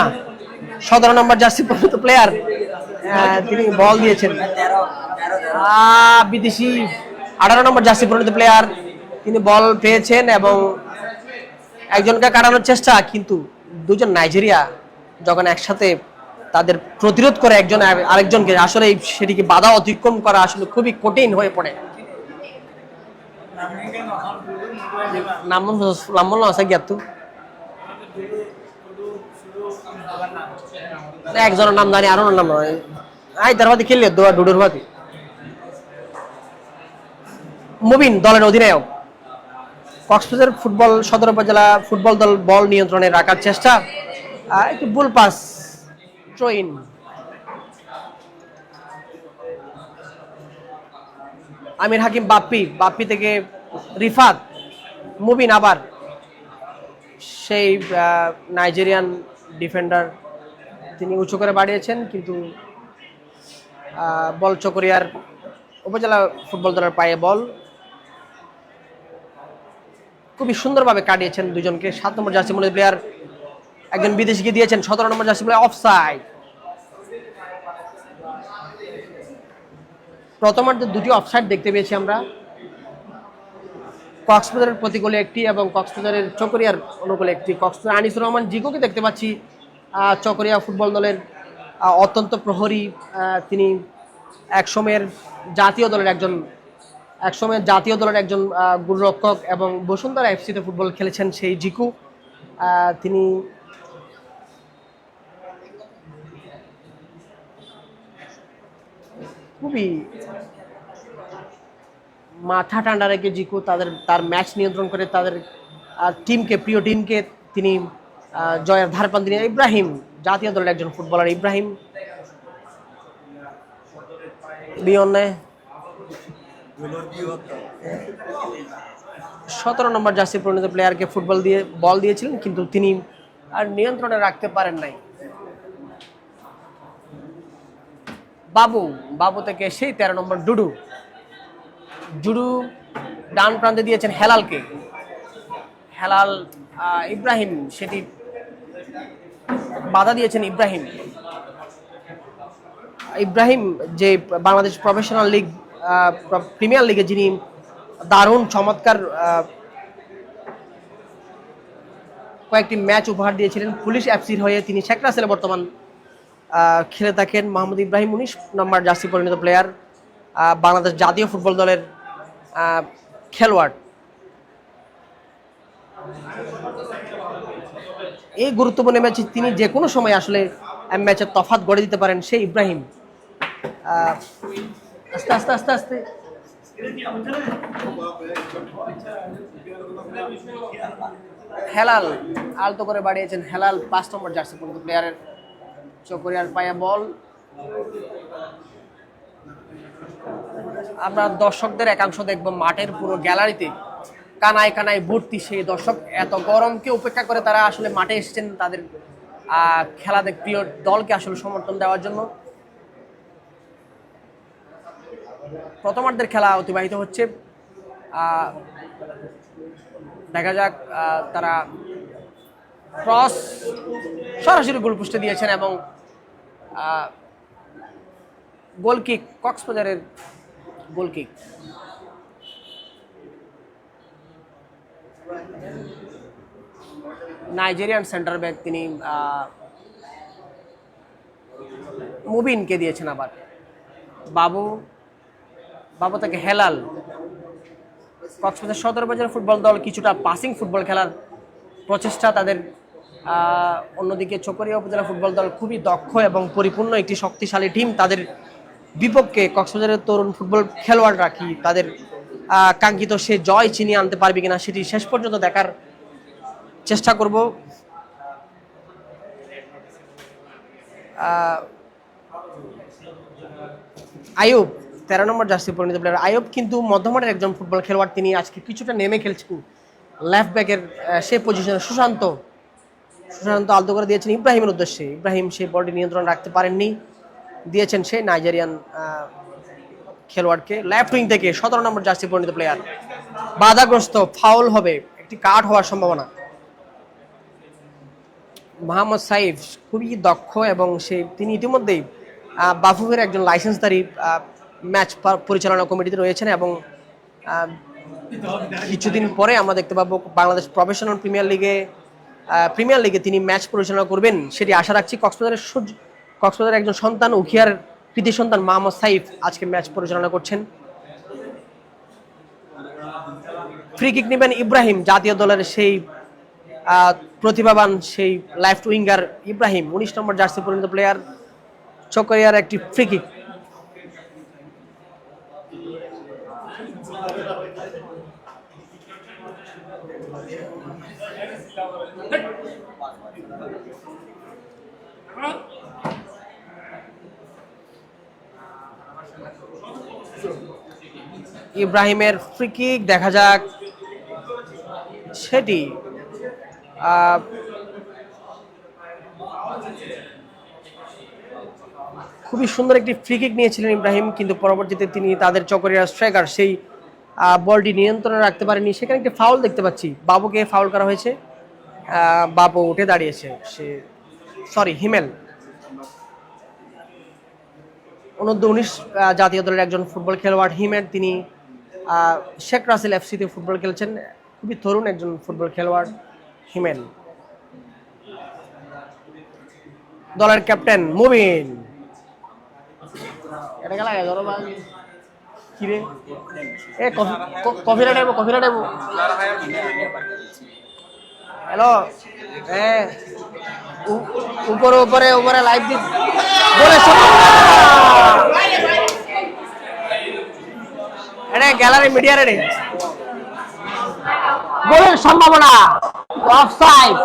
17 নম্বর জার্সি পরিণত প্লেয়ার, তিনি বল দিয়েছেন। বিদেশি 18 নম্বর জার্সি পরিণত প্লেয়ার, তিনি বল পেয়েছেন এবং একজনকে কাটানোর চেষ্টা, কিন্তু দুজন নাইজেরিয়া যখন একসাথে তাদের প্রতিরোধ করে একজন আরেকজনকে, আসলে সেটিকে বাধা অতিক্রম করা আসলে খুবই কঠিন হয়ে পড়ে। একজনের নাম জানি, আরো নাম দরবাদি খেললে ডুডুর বাদি। মুবিন, দলের অধিনায়ক। কক্সবাজার ফুটবল সদর উপজেলা ফুটবল দল বল নিয়ন্ত্রণে রাখার চেষ্টা, একটু বুল পাস, ট্রোইন। আমির হাকিম বাপ্পি থেকে রিফাত, মুবিন আবার সেই নাইজেরিয়ান ডিফেন্ডার, তিনি উঁচু করে বাড়িয়েছেন, কিন্তু বল চকরিয়ার উপজেলা ফুটবল দলের পায়ে বল। খুবই সুন্দরভাবে কাটিয়েছেন দুজনকে। 7 নম্বর জার্সি পরিণত প্লেয়ার একজন বিদেশিকে দিয়েছেন, 17 নম্বর জার্সি প্লেয়ার অফসাইড। প্রথমার্ধে 2টি অফসাইড দেখতে পেয়েছি আমরা, কক্সবাজারের প্রতিকূলে একটি এবং কক্সবাজারের চকরিয়ার অনুকূলে একটি। কক্সবাজার আনিসুর রহমান জিকোকে দেখতে পাচ্ছি, চকরিয়া ফুটবল দলের অত্যন্ত প্রহরী, তিনি একসময়ের জাতীয় দলের একজন গোলরক্ষক এবং বসুন্ধরা এফসিতে ফুটবল খেলেছেন সেই জিকু। তিনি খুবই মাথা ঠান্ডা রেখে জিকু তার ম্যাচ নিয়ন্ত্রণ করে, তাদের প্রিয় টিমকে তিনি জয়ের ধার পান। তিনি ইব্রাহিম, জাতীয় দলের একজন ফুটবলার ইব্রাহিম। 17 নম্বর জার্সি পরিণত প্লেয়ারকে বল দিয়েছিলেন, কিন্তু তিনি আর নিয়ন্ত্রণে রাখতে পারেন নাই। বাবু থেকে সেই 13 নম্বর জুডু ডান প্রান্তে দিয়েছেন হেলালকে। ইব্রাহিম সেটি বাধা দিয়েছেন। ইব্রাহিম যে বাংলাদেশ প্রফেশনাল লিগ প্রিমিয়ার লিগে যিনি দারুণ চমৎকার কয়েকটি ম্যাচ উপহার দিয়েছিলেন পুলিশ এফসির হয়ে, তিনি শেখ রাসেলে বর্তমান খেলে থাকেন। মোহাম্মদ ইব্রাহিম 19 নম্বর জার্সি পরিণত প্লেয়ার, বাংলাদেশ জাতীয় ফুটবল দলের খেলোয়াড়। এই গুরুত্বপূর্ণ ম্যাচে তিনি যে কোনো সময় আসলে ম্যাচের তফাৎ গড়ে দিতে পারেন সেই ইব্রাহিম। আস্তে আস্তে আস্তে আস্তে হেলাল আলতো করে বাড়িয়েছেন। 5 নম্বর জার্সি পরিণত প্লেয়ারের চকরিয়ার পায়ে বল। আমরা দর্শকদের একাংশ দেখব মাঠের পুরো গ্যালারিতে কানায় কানায় ভর্তি। সেই দর্শক এত গরমকে উপেক্ষা করে তারা আসলে মাঠে এসেছেন তাদের প্রিয় দলকে আসলে সমর্থন দেওয়ার জন্য। প্রথমার্ধের খেলা অতিবাহিত হচ্ছে। দেখা যাক তারা ক্রস সরাসরি গোলপোস্টে দিয়েছেন এবং গোল কিক, কক্সবাজারের গোল কিক। নাইজেরিয়ান সেন্টার ব্যাক তিনি মুবিনকে দিয়েছেন, আবার বাবু তাকে হেলাল। কক্সবাজার সদর বাজার ফুটবল দল কিছুটা পাসিং ফুটবল খেলার প্রচেষ্টা তাদের। অন্যদিকে চকরিয়া উপজেলা ফুটবল দল খুবই দক্ষ এবং পরিপূর্ণ একটি শক্তিশালী টিম। তাদের বিপক্ষে কক্সবাজারের তরুণ ফুটবল খেলোয়াড়রা কি তাদের কাঙ্ক্ষিত সে জয় ছিনিয়ে আনতে পারবে কিনা সেটি শেষ পর্যন্ত দেখার চেষ্টা করব। আয়ুব 13 নম্বর জার্সি পরিণত প্লেয়ার। আয়ুব কিন্তু মধ্যমাঠের একজন ফুটবল খেলোয়াড়, তিনি আজকে কিছুটা নেমে খেলছেন লেফট ব্যাকের সে পজিশনে। সুশান্ত আলতো করে দিয়েছেন ইব্রাহিমের উদ্দেশ্যে। ইব্রাহিম সেই বলটি নিয়ন্ত্রণ রাখতে পারেননি, দিয়েছেন সেই নাইজেরিয়ান খেলোয়াড়কে লেফট উইং থেকে 17 নম্বর জার্সি পরিণত প্লেয়ার। বাধাগ্রস্ত, ফাউল হবে, একটি কার্ড হওয়ার সম্ভাবনা। মোহাম্মদ সাইফ খুবই দক্ষ এবং তিনি ইতিমধ্যেই বাফুফের একজন লাইসেন্সধারী ম্যাচ পরিচালনা কমিটিতে রয়েছেন এবং কিছুদিন পরে আমরা দেখতে পাবো বাংলাদেশ প্রফেশনাল প্রিমিয়ার লিগে তিনি ম্যাচ পরিচালনা করবেন, সেটি আশা রাখছি। কক্সবাজারের একজন সন্তান, উখিয়ার কৃতি সন্তান মোহাম্মদ সাইফ আজকে ম্যাচ পরিচালনা করছেন। ফ্রি কিক নেবেন ইব্রাহিম, জাতীয় দলের সেই প্রতিভাবান সেই লেফট উইঙ্গার ইব্রাহিম, 19 নম্বর জার্সি পরিণত প্লেয়ার। চকরিয়ার একটি ফ্রি কিক। ইব্রাহিমের ফ্রি কিক, দেখা যাক সেটি খুবই সুন্দর একটি ফ্রি কিক নিয়েছিলেন ইব্রাহিম, কিন্তু পরবর্তীতে তিনি তাদের চকরিয়া স্ট্রাইকার সেই বলটি নিয়ন্ত্রণে রাখতে পারেনি। সেখানে একটি ফাউল দেখতে পাচ্ছি, বাবুকে ফাউল করা হয়েছে। বাবু উঠে দাঁড়িয়েছে, হিমেল 19 জাতীয় দলের একজন ফুটবল খেলোয়াড় হিমেল, তিনি শেখ রাসেল এফসিতে ফুটবল খেলছেন। খুবই তরুণ একজন ফুটবল খেলোয়াড় হিমেল। দলের ক্যাপ্টেন মুবিন। হ্যালো, উপরে লাইভ দিন গ্যালারি মিডিয়া রেডি। গোলের সম্ভাবনা, অফসাইড।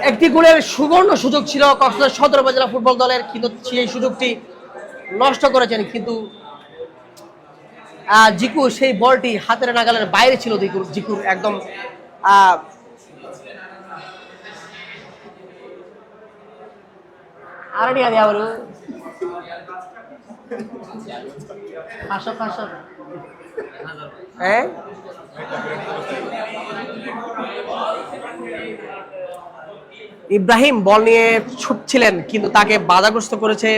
একটি গোলের সুবর্ণ সুযোগ ছিল কক্সবাজার সদর উপজেলা ফুটবল দলের, কিন্তু সেই সুযোগটি নষ্ট করেছেন। কিন্তু জিকু সেই বলটি হাতের নাগালের বাইরে ছিল। জিকুর একদম ইব্রাহিম বল নিয়ে ছুটছিলেন, কিন্তু তাকে বাধাগ্রস্ত করেছে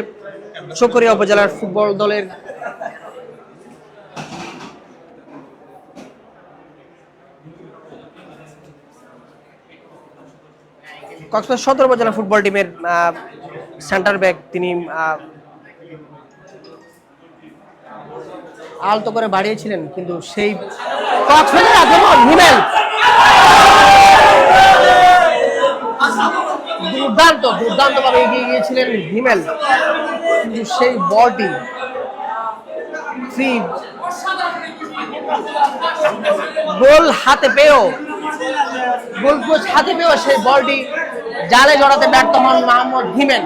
চকরিয়া উপজেলার ফুটবল দলের কক্সবাজার সদর উপজেলা ফুটবল টিমের সেন্টার ব্যাক। তিনি আলতো করে বাড়িয়েছিলেন, কিন্তু সেই কক্সবাজার আক্রমণ হিমেল দুর্দান্ত ভাবে এগিয়ে গিয়েছিলেন হিমেল, কিন্তু সেই বলটি গোল হাতে পেয়েও সেই বলটি জালে জড়াতে ব্যর্থ হন মোহাম্মদ হিমেল।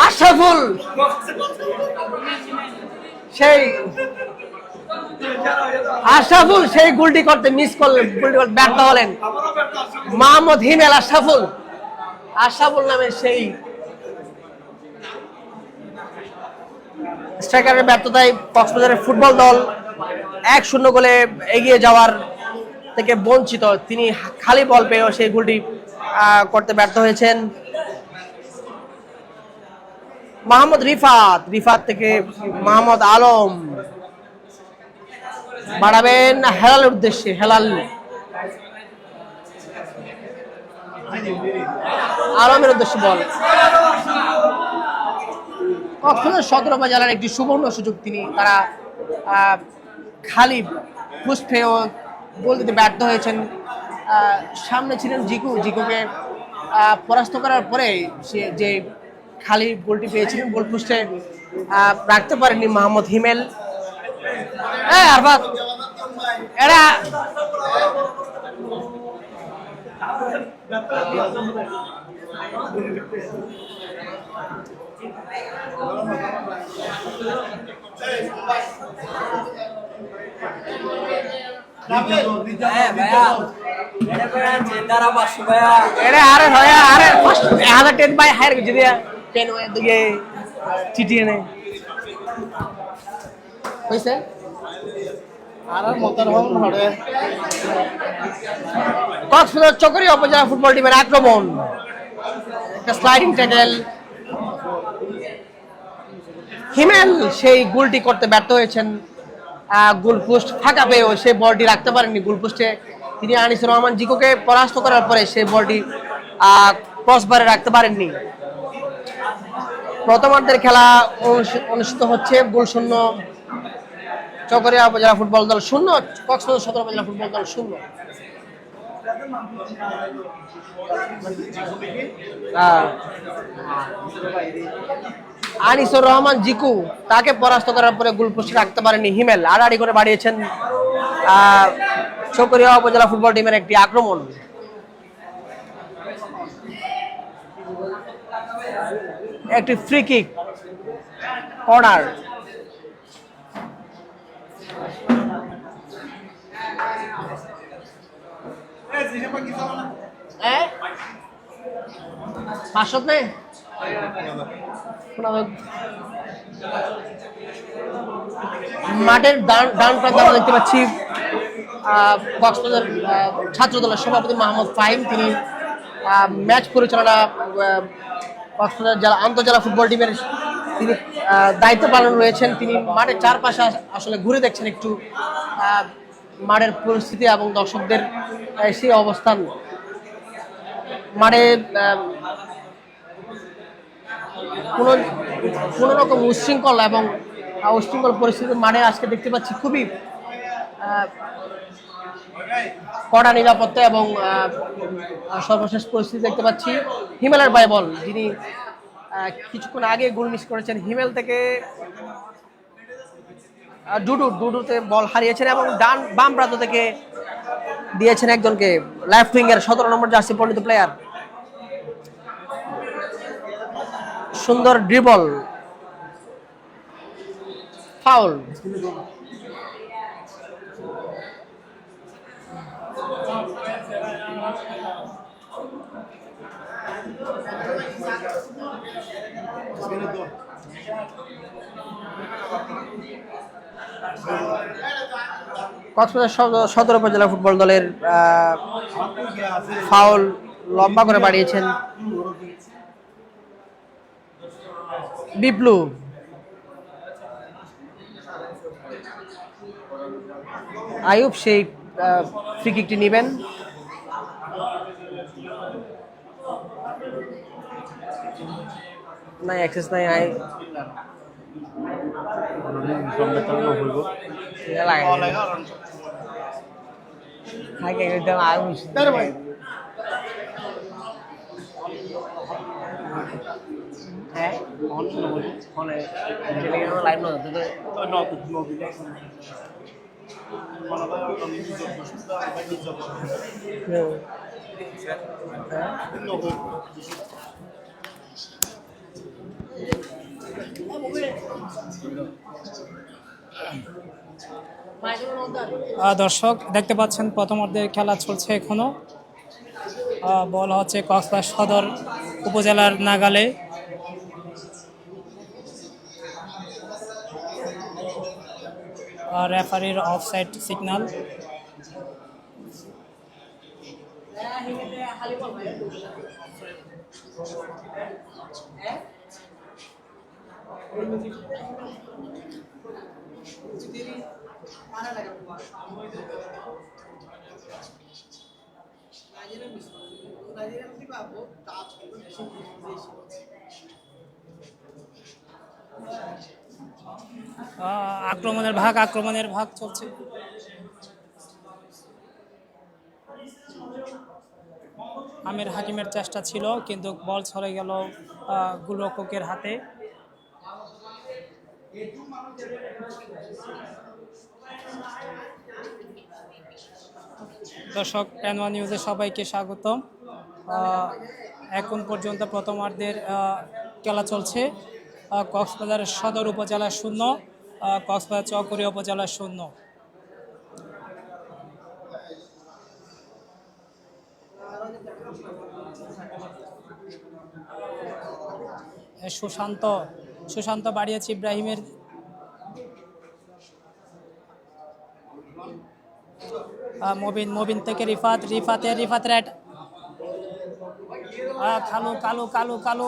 আশরাফুল সেই আশরাফুল সেই গোলটি করতে মিস করলেন, গোলটি করতে ব্যর্থ হলেন। মোহাম্মদ হিমেল আশরাফুল নামে সেই স্ট্রাইকারের ব্যর্থতায় কক্সবাজারের ফুটবল দল 1-0 গোলে এগিয়ে যাওয়ার থেকে বঞ্চিত। তিনি খালি বল পেয়েও সেই গোলটি করতে ব্যর্থ হয়েছেন। মোহাম্মদ রিফাত থেকে মোহাম্মদ আলম বাড়াবেন হেলালের উদ্দেশ্যে। আলমের উদ্দেশ্যে বল। কক্সবাজার সদর উপজেলার একটি সুবর্ণ সুযোগ তারা খালি পুশ পেয়েও গোল দিতে ব্যর্থ হয়েছেন। সামনে ছিলেন জিকুকে পরাস্ত করার পরে সে যে খালি গোলটি পেয়েছিলেন গোল পোস্টে রাখতে পারেননি মোহাম্মদ হিমেল। এরা কক্সবাজার চকরিয়া উপজেলা ফুটবল টিমের আক্রমণ, একটা স্লাইডিং ট্যাকল। হিমেল সেই গোলটি করতে ব্যর্থ হয়েছেন। গোল পোস্ট ফাঁকা পেয়েও সেই বলটি রাখতে পারেননি গোল পোস্টে। তিনি আনিসুর রহমান জিকুকে পরাস্ত করার পরে সেই বলটি ক্রসবারে রাখতে পারেননি। প্রথমার্ধের খেলা অনুষ্ঠিত হচ্ছে। গোল শূন্য চকরিয়া উপজেলা ফুটবল দল 0, কক্সবাজার সদর উপজেলা ফুটবল দল 0। আনিসুর রহমান জিকু তাকে পরাস্ত করার পরে গোল পোস্টে রাখতে পারেনি হিমেল। আড়াআড়ি করে বাড়িয়েছেন চকরিয়া উপজেলা ফুটবল টিমের একটি আক্রমণ। একটি ফ্রি কিক, কর্নার। মাঠের ডান প্রান্তে আমরা দেখতে পাচ্ছি কক্সবাজার ছাত্র দলের সভাপতি মোহাম্মদ ফাহিম। তিনি ম্যাচ পরিচালনা কক্সবাজার জেলা আন্তজেলা ফুটবল টিমের তিনি দায়িত্ব পালন রয়েছেন। তিনি মাঠের চারপাশে আসলে ঘুরে দেখছেন একটু মাঠের পরিস্থিতি এবং দর্শকদের সেই অবস্থান। মাঠে কোনো রকম উচ্ছৃঙ্খল এবং উচ্ছৃঙ্খল পরিস্থিতি মাঠে আজকে দেখতে পাচ্ছি। খুবই কড়া নিরাপত্তা এবং সর্বশেষ পরিস্থিতি দেখতে পাচ্ছি। হিমেলের বাই বল, যিনি কিছুক্ষণ আগে গোল মিস করেছেন। হিমেল থেকে ডুডুতে বল হারিয়েছেন এবং বাম প্রান্ত থেকে দিয়েছেন একজনকে, লেফট উইঙ্গের 17 নম্বর জার্সি পরিণত প্লেয়ার। সুন্দর ড্রিবল, ফাউল। কক্সবাজার সদর উপজেলা ফুটবল দলের ফাউল লম্বা করে বাড়িয়েছেন বিপ্লু। আয়ুব সেই ফ্রি কিকটি নেবেন। নাই অ্যাক্সেস নাই। লাইভ দর্শক দেখতে পাচ্ছেন প্রথমার্ধের খেলা চলছে এখনো। বল হচ্ছে কক্সবাজার সদর উপজেলার নাগালে। রেফারির অফসাইড সিগন্যাল। আক্রমণের ভাগ চলছে। আমির হাকিমের চেষ্টা ছিল কিন্তু বল চলে গেল গোলরক্ষকের হাতে। দর্শক এনওয়ান নিউজে সবাইকে স্বাগতম। এখন পর্যন্ত প্রথমার্ধের খেলা চলছে। কক্সবাজার সদর উপজেলা 0, কক্সবাজার চকরিয়া উপজেলা 0। সুশান্ত বাড়িয়েছে ইব্রাহিমের। মবিন থেকে রিফাতের কালু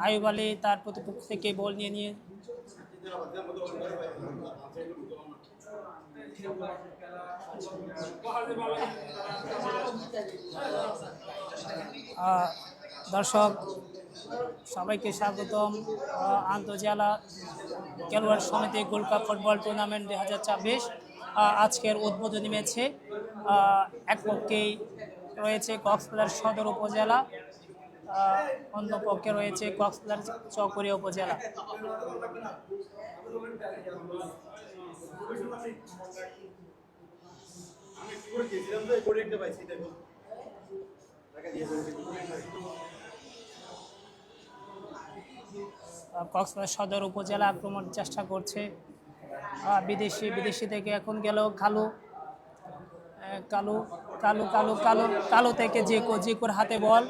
আয়ুব আলী তার প্রতিপক্ষ থেকে বল নিয়ে দর্শক সবাইকে স্বাগতম আন্তজেলা খেলোয়াড় সমিতি গোল্ড কাপ ফুটবল টুর্নামেন্ট 2024। আজকের উদ্বোধনী ম্যাচে এক পক্ষেই রয়েছে কক্সবাজার সদর উপজেলা, অন্য পক্ষে রয়েছে কক্সবাজার চকরিয়া উপজেলা। কক্সবাজার সদর উপজেলা আক্রমণ চেষ্টা করছে। বিদেশি থেকে এখন গেল কালু থেকে জিকুর হাতে বল।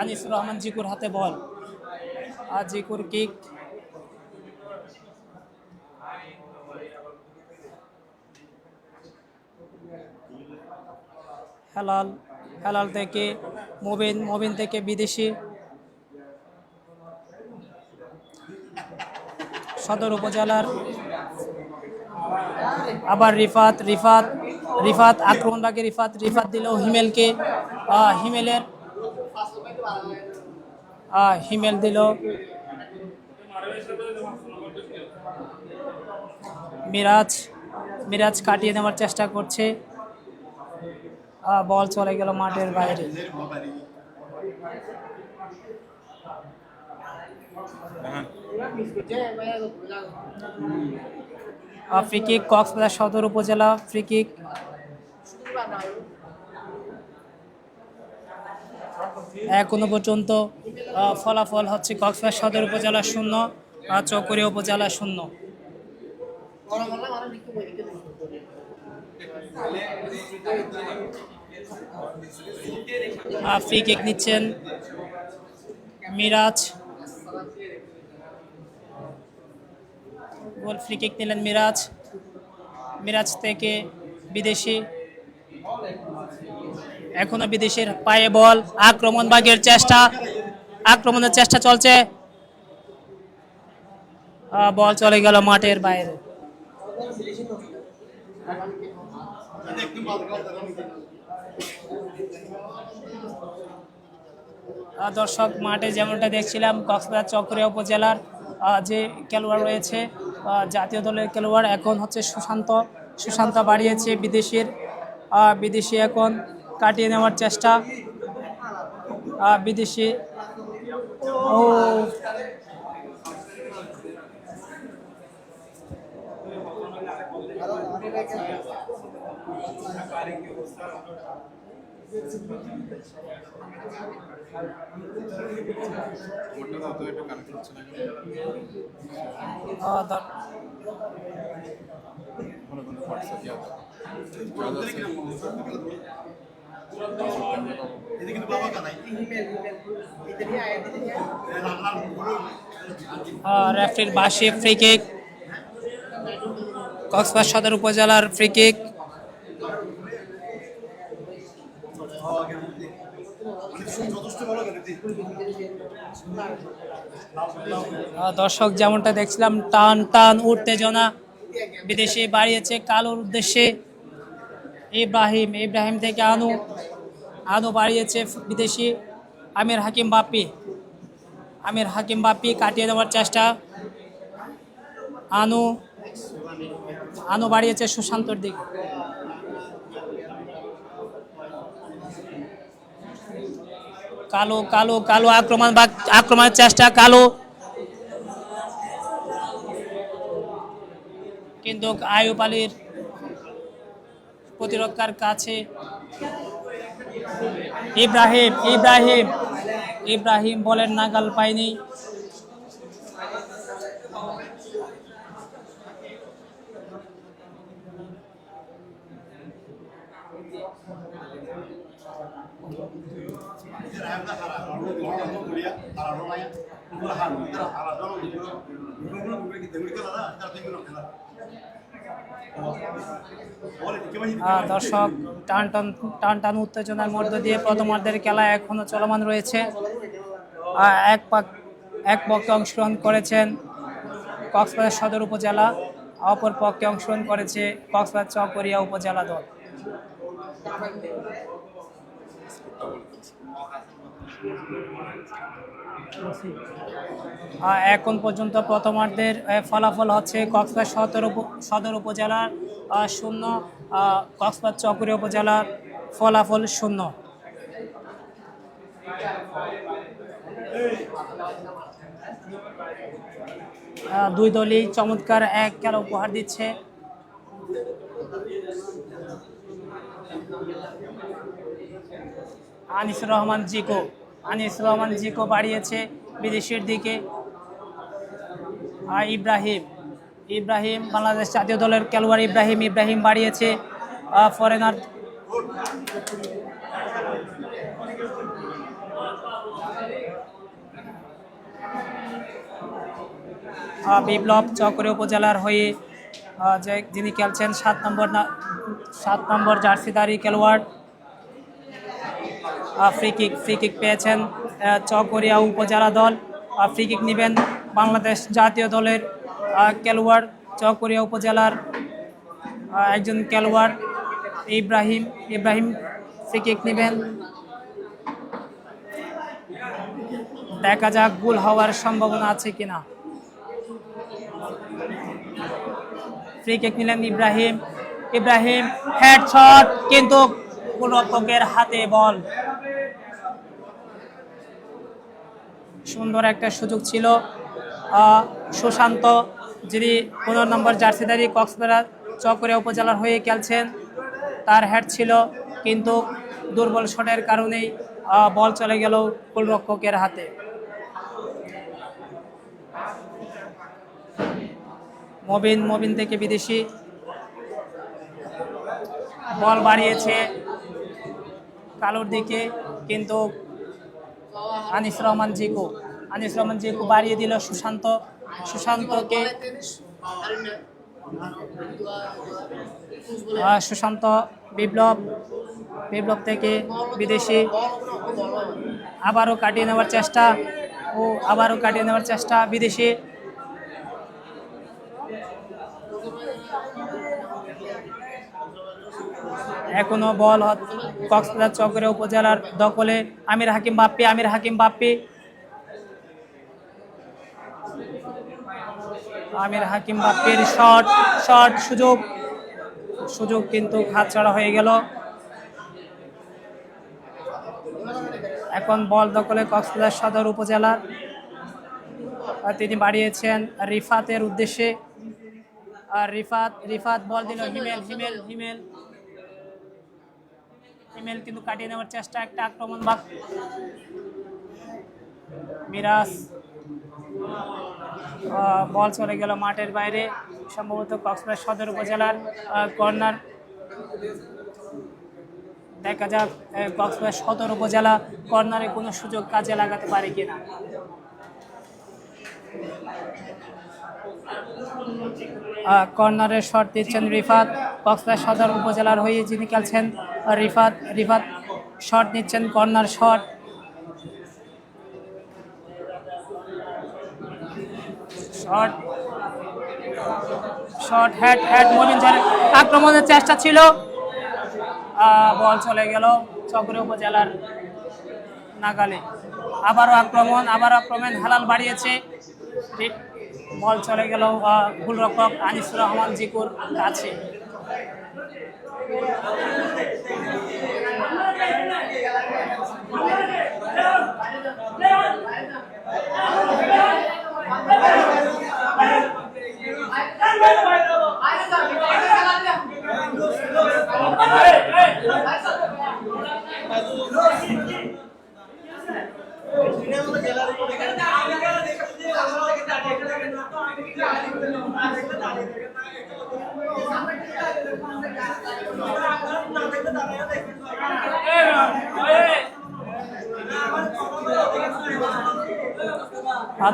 আনিসুর রহমান জিকুর হাতে বল। জিকুর কিক। হেলাল থেকে মুবিন থেকে বিদেশি। সদর উপজেলার আবার রিফাত আক্রমণ ভাগে রিফাত দিল হিমেলকে। হিমেল দিল মিরাজ কাটিয়ে নেওয়ার চেষ্টা করছে। বল চলে গেল মাঠের বাইরে। ফ্রি কিক কক্সবাজার সদর উপজেলা। ফ্রি কিক এখনো পর্যন্ত ফলাফল হচ্ছে কক্সবাজার সদর উপজেলা 0, চকরিয়া উপজেলা 0। ফ্রি কিক নিচ্ছেন মিরাজ। গোল ফ্রি কিক নিলেন মিরাজ থেকে বিদেশি। এখনো বিদেশের পায়ে বল। আক্রমণের চেষ্টা চলছে। বল চলে গেল মাঠের বাইরে। দর্শক মাঠে যেমনটা দেখছিলাম কক্সবাজার চকরিয়া উপজেলার যে খেলোয়াড় রয়েছে জাতীয় দলের খেলোয়াড় এখন হচ্ছে সুশান্ত বাড়িয়েছে বিদেশি এখন কাটিয়ে নেওয়ার চেষ্টা। বিদেশি ধর- রেফারির বাঁশি ফ্রি কিক, কক্সবাজার সদর উপজেলার ফ্রি কিক। দর্শক যেমনটা দেখছিলাম, টান টান উত্তেজনা বিদেশি বাড়িয়েছে কালোর উদ্দেশ্যে। ইব্রাহিম ইব্রাহিম থেকে আনু, আনু বাড়িয়েছে বিদেশি আমির হাকিম বাপ্পি, আমির হাকিম বাপ্পি কাটিয়ে দেওয়ার চেষ্টা। আনু, আনু বাড়িয়েছে সুশান্তর দিক। কালো কালো কালো আক্রমণ বা আক্রমণের চেষ্টা কালো, কিন্তু আয়ুব আলীর প্রতিরক্ষার কাছে। ইব্রাহিম ইব্রাহিম ইব্রাহিম বলের নাগাল পায়নি। দর্শক টান টান টান টান উত্তেজনার মধ্য দিয়ে প্রথমার্ধের খেলা এখনো চলমান রয়েছে। এক পক্ষে অংশগ্রহণ করেছেন কক্সবাজার সদর উপজেলা, অপর পক্ষে অংশগ্রহণ করেছে কক্সবাজার চকরিয়া উপজেলা দল। এখন পর্যন্ত প্রথমার্ধের ফলাফল হচ্ছে কক্সবাজার সদর উপজেলার 0, কক্সবাজার চকরিয়া উপজেলার ফলাফল 0। দুই দলই চমৎকার এক খেলা উপহার দিচ্ছে। আনিসুর রহমান জিকো বাড়িয়েছে বিদেশের দিকে। ইব্রাহিম বাংলাদেশ জাতীয় দলের খেলোয়াড় ইব্রাহিম বাড়িয়েছে ফরেনার। বিপ্লব চকরিয়া উপজেলার হয়ে যিনি খেলছেন 7 নম্বর জার্সিধারী খেলোয়াড়। ফ্রি কিক পেয়েছেন চকরিয়া উপজেলা দল। ফ্রি কিক নেবেন বাংলাদেশ জাতীয় দলের খেলোয়াড়, চকরিয়া উপজেলার একজন খেলোয়াড় ইব্রাহিম ফ্রি কিক নেবেন। দেখা যাক গোল হওয়ার সম্ভাবনা আছে কিনা। ফ্রি কিক নিলেন ইব্রাহিম হেডশট, কিন্তু গোলরক্ষকের হাতে বল। সুন্দর একটা সুযোগ ছিল। সুশান্ত, যিনি 15 নম্বর জার্সিধারী কক্সবাজার চকরিয়া উপজেলার হয়ে খেলছেন, তার হেড ছিল, কিন্তু দুর্বল শটের কারণেই বল চলে গেল গোলরক্ষকের হাতে। মবিন থেকে বিদেশি বল বাড়িয়েছে কালোর দিকে, কিন্তু আনিস রহমান জিকো বাড়িয়ে দিল সুশান্তকে। সুশান্ত বিপ্লব থেকে বিদেশি আবারও কাটিয়ে নেওয়ার চেষ্টা বিদেশি। এখনো বল কক্সবাজার চকরিয়া উপজেলার দখলে। আমির হাকিম বাপ্পির শট সুযোগ কিন্তু হাতছাড়া হয়ে গেল। এখন বল দখলে কক্সবাজার সদর উপজেলার। তিনি বাড়িয়েছেন রিফাতের উদ্দেশ্যে। আর রিফাত বল দিল হিমেল। ইমেল কিন্তু কাটিয়ে নেওয়ার চেষ্টা, একটা আক্রমণ ভাগ মিরাজ, বল চলে গেল মাঠের বাইরে, সম্ভবত কক্সবাজার সদর উপজেলার কর্নার। দেখা যাক কক্সবাজার সদর উপজেলা কর্নারে কোনো সুযোগ কাজে লাগাতে পারে কিনা। কর্নারের শট দিচ্ছেন রিফাত, কক্সবাজার সদর উপজেলার হয়ে যিনি খেলছেন রিফাত। রিফাত শট নিচ্ছেন, corner shot, shot shot head head মমিন জানের আক্রমণের চেষ্টা ছিল, বল চলে গেল চকরিয়া উপজেলার নাগালে। আবারও আক্রমণ হেলাল বাড়িয়েছে, বল চলে গেল গোলরক্ষক আনিসুর রহমান জিকুর কাছে।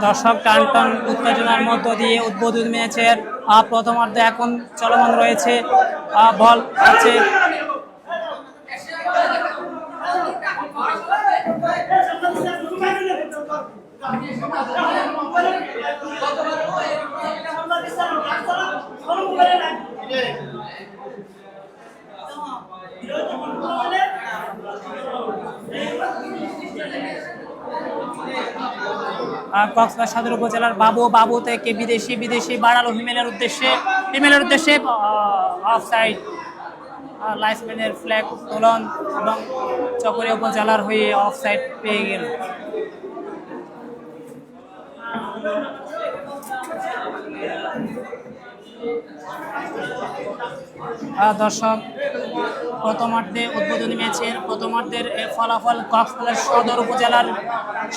দর্শক টান টান উত্তেজনার মধ্য দিয়ে উদ্বোধনী ম্যাচের প্রথমার্ধে এখন চলমান রয়েছে। বল আছে কক্সবাজার সদর উপজেলার বাবু থেকে বিদেশি বাড়ালো হিমেলের উদ্দেশ্যে অফসাইড, লাইসম্যানের ফ্ল্যাগ উত্তোলন এবং চকরিয়া উপজেলার হয়ে অফসাইড পেয়ে গেল। দর্শক প্রথমার্ধে উদ্বোধনী ম্যাচের প্রথমার্ধের ফলাফল কক্সবাজার সদর উপজেলার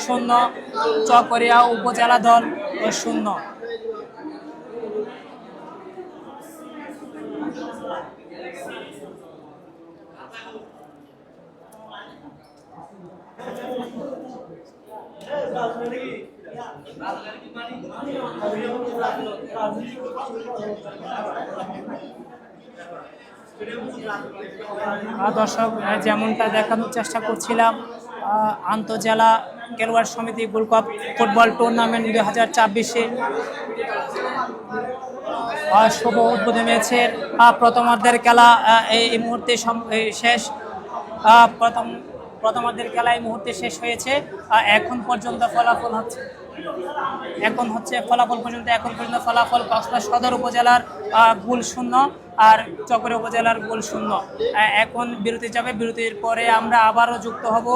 0, চকরিয়া উপজেলা দল 0। দর্শক যেমনটা দেখানোর চেষ্টা করছিলাম, আন্তজেলা খেলোয়াড় সমিতি গোল্ড কাপ ফুটবল টুর্নামেন্ট 2024-এ শুভ উদ্বোধনী ম্যাচের প্রথমার্ধের খেলা এই মুহূর্তে শেষ। প্রথমার্ধের খেলা এই মুহূর্তে শেষ হয়েছে। এখন পর্যন্ত ফলাফল কক্সবাজার সদর উপজেলার গোল 0 আর চকরিয়া উপজেলার গোল 0। এখন বিরতি যাবে, বিরতির পরে আমরা আবারও যুক্ত হব,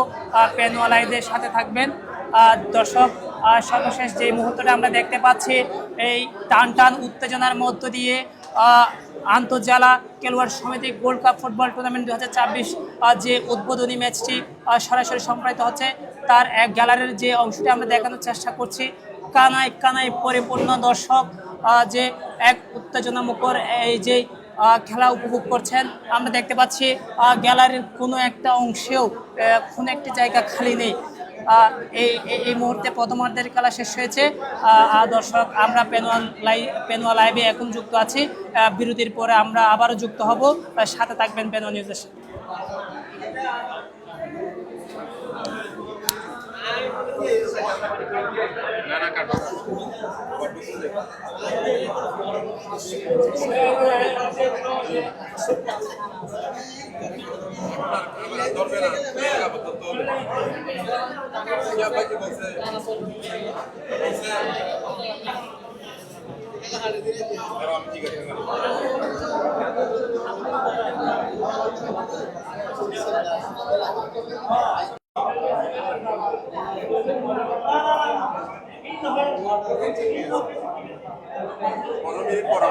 পেনওয়ালাইদের সাথে থাকবেন। দর্শক সর্বশেষ যে মুহূর্তটা আমরা দেখতে পাচ্ছি, এই টান উত্তেজনার মধ্য দিয়ে আন্তজেলা খেলোয়াড় সমিতি গোল্ড কাপ ফুটবল টুর্নামেন্ট 2024 যে উদ্বোধনী ম্যাচটি সরাসরি সম্প্রচারিত হচ্ছে, তার এক গ্যালারির যে অংশটি আমরা দেখানোর চেষ্টা করছি। কানায় পরিপূর্ণ দর্শক যে এক উত্তেজনা মুখর এই যে খেলা উপভোগ করছেন। আমরা দেখতে পাচ্ছি গ্যালারির কোনো একটা অংশেও কোনো একটি জায়গা খালি নেই। এই মুহূর্তে প্রথমার্ধের খেলা শেষ হয়েছে। দর্শক আমরা পেনোয়া লাইভে এখন যুক্ত আছি, বিরতির পরে আমরা আবারও যুক্ত হব, সাথে থাকবেন পেনোয়া নিউজের সাথে। মিনিট পর